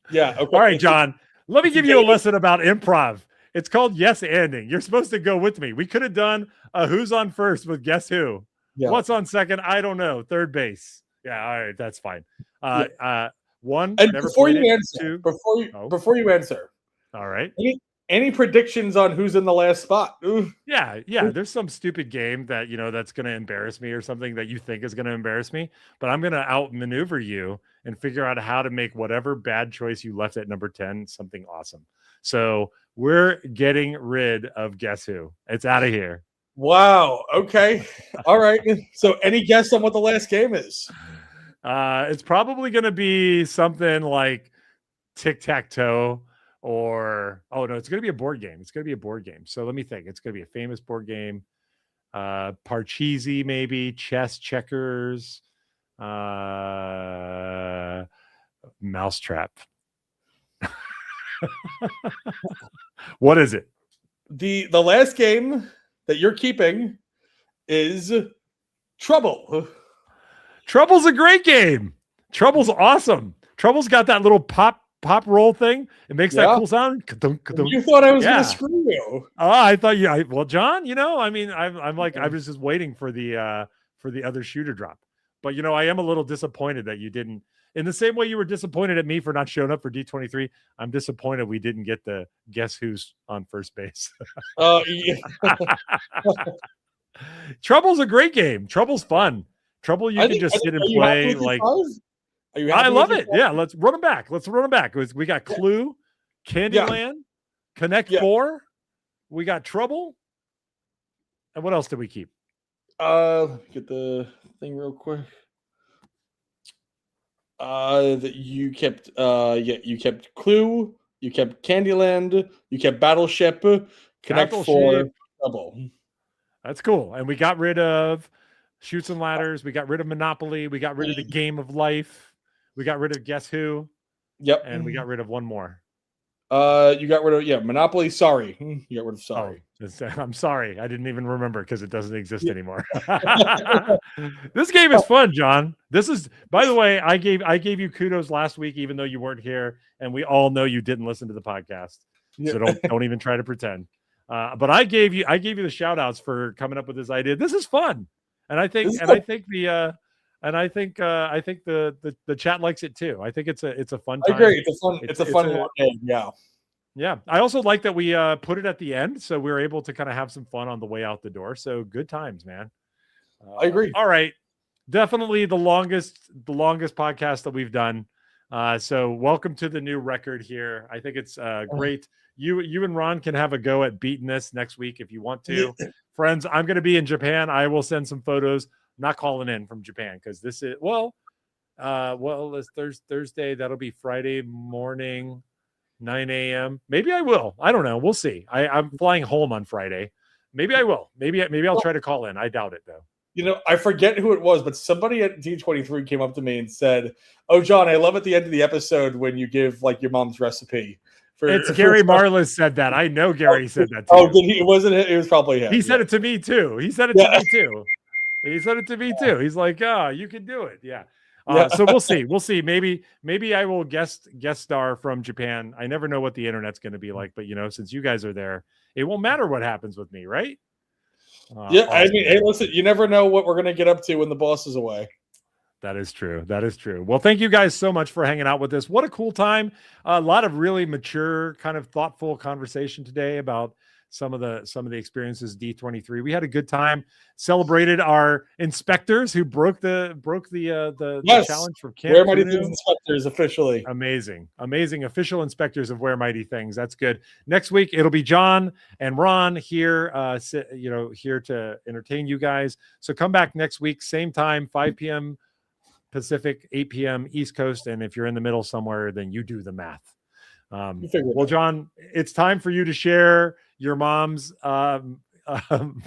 Yeah. Okay. All right, John. Let me it's a give you a game. lesson about improv. It's called yes anding. You're supposed to go with me. We could have done a who's on first with guess who. Yeah. What's on second? I don't know. Third base. Yeah, all right, that's fine. One. And Never before played you it. answer, Two. before you answer, All right. any predictions on who's in the last spot? Ooh. Yeah. There's some stupid game that that's going to embarrass me or something that you think is going to embarrass me, but I'm going to outmaneuver you and figure out how to make whatever bad choice you left at number 10 something awesome. So we're getting rid of guess who. It's out of here. Wow. Okay. All right. So, any guess on what the last game is? It's probably going to be something like tic-tac-toe or no, it's going to be a board game. It's going to be a board game. So let me think. It's going to be a famous board game. Parcheesi, maybe chess, checkers, mousetrap. What is it? The last game that you're keeping is Trouble. Trouble's a great game. Trouble's awesome. Trouble's got that little pop roll thing. It makes that cool sound. You thought I was going to screw you. Oh, I thought you. Well, John, I mean, I'm like, I was just waiting for the other shoe to drop. But I am a little disappointed that you didn't. In the same way you were disappointed at me for not showing up for D23, I'm disappointed we didn't get the guess who's on first base. Yeah. Trouble's a great game. Trouble's fun. Trouble you can just sit and play. Like, I love it. Yeah, let's run them back. We got Clue, Candyland, Connect 4. We got Trouble. And what else did we keep? Let me get the thing real quick. That you kept you kept Clue, you kept Candyland, you kept Battleship, Connect 4, Trouble. That's cool. And we got rid of Chutes and Ladders, we got rid of Monopoly, we got rid of the Game of Life, we got rid of Guess Who. Yep. And we got rid of one more. You got rid of Monopoly. Sorry, you got rid of Sorry. I'm sorry, I didn't even remember because it doesn't exist anymore. This game is fun, John. This is, by the way, I gave you kudos last week, even though you weren't here, and we all know you didn't listen to the podcast. So don't even try to pretend. But I gave you the shout outs for coming up with this idea. This is fun, and I think the chat likes it too. I think it's a fun time. I agree. It's a fun game. Yeah. Yeah. I also like that we put it at the end, so we were able to kind of have some fun on the way out the door. So good times, man. I agree. All right. Definitely the longest podcast that we've done. So welcome to the new record here. I think it's great. You and Ron can have a go at beating this next week if you want to. Friends, I'm going to be in Japan. I will send some photos. Not calling in from Japan because this is it's Thursday. That'll be Friday morning, 9 a.m. Maybe I will. I don't know. We'll see. I'm flying home on Friday. Maybe I will. Maybe I'll try to call in. I doubt it though. I forget who it was, but somebody at D23 came up to me and said, "Oh, John, I love at the end of the episode when you give like your mom's recipe." It's Gary Marlis said that. I know Gary said that too. Oh, did he? It wasn't it? It was probably him. He said it to me too. He said it to me too. He's like, you can do it. Yeah. So we'll see. We'll see. Maybe I will guest star from Japan. I never know what the internet's going to be like, but since you guys are there, it won't matter what happens with me, right? Awesome. I mean, hey, listen, you never know what we're going to get up to when the boss is away. That is true. Well, thank you guys so much for hanging out with us. What a cool time. A lot of really mature, kind of thoughtful conversation today about some of the experiences D23. We had a good time. Celebrated our inspectors who broke the challenge from Camp Where Mighty Things inspectors officially. Amazing official inspectors of Where Mighty Things. That's good. Next week it'll be John and Ron here here to entertain you guys. So come back next week, same time, 5 p.m. Pacific, 8 p.m. East Coast, and if you're in the middle somewhere, then you do the math. Well, John, it's time for you to share your mom's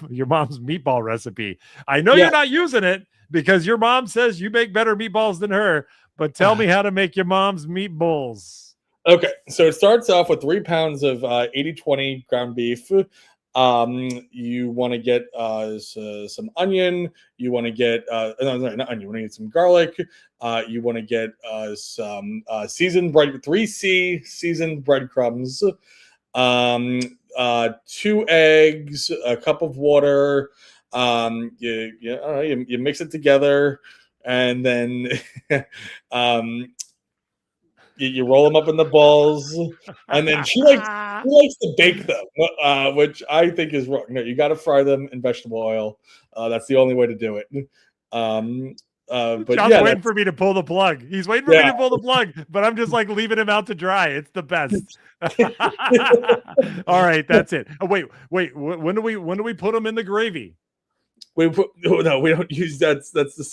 your mom's meatball recipe. I know Yeah. you're not using it because your mom says you make better meatballs than her, but tell me how to make your mom's meatballs. Okay, so it starts off with 3 pounds of 80-20 ground beef. You want to get some onion. You want to get no, not onion. You want to get some garlic. You want to get some seasoned bread, 3C seasoned breadcrumbs. 2 eggs, a cup of water. You mix it together, and then you roll them up in the balls, and then she likes to bake them, which I think is wrong. No, you got to fry them in vegetable oil. That's the only way to do it. But John's yeah, waiting for me to pull the plug. He's waiting for me to pull the plug, but I'm just like leaving him out to dry. It's the best. All right, that's it. Oh, wait. When do we put them in the gravy? we don't use that. That's the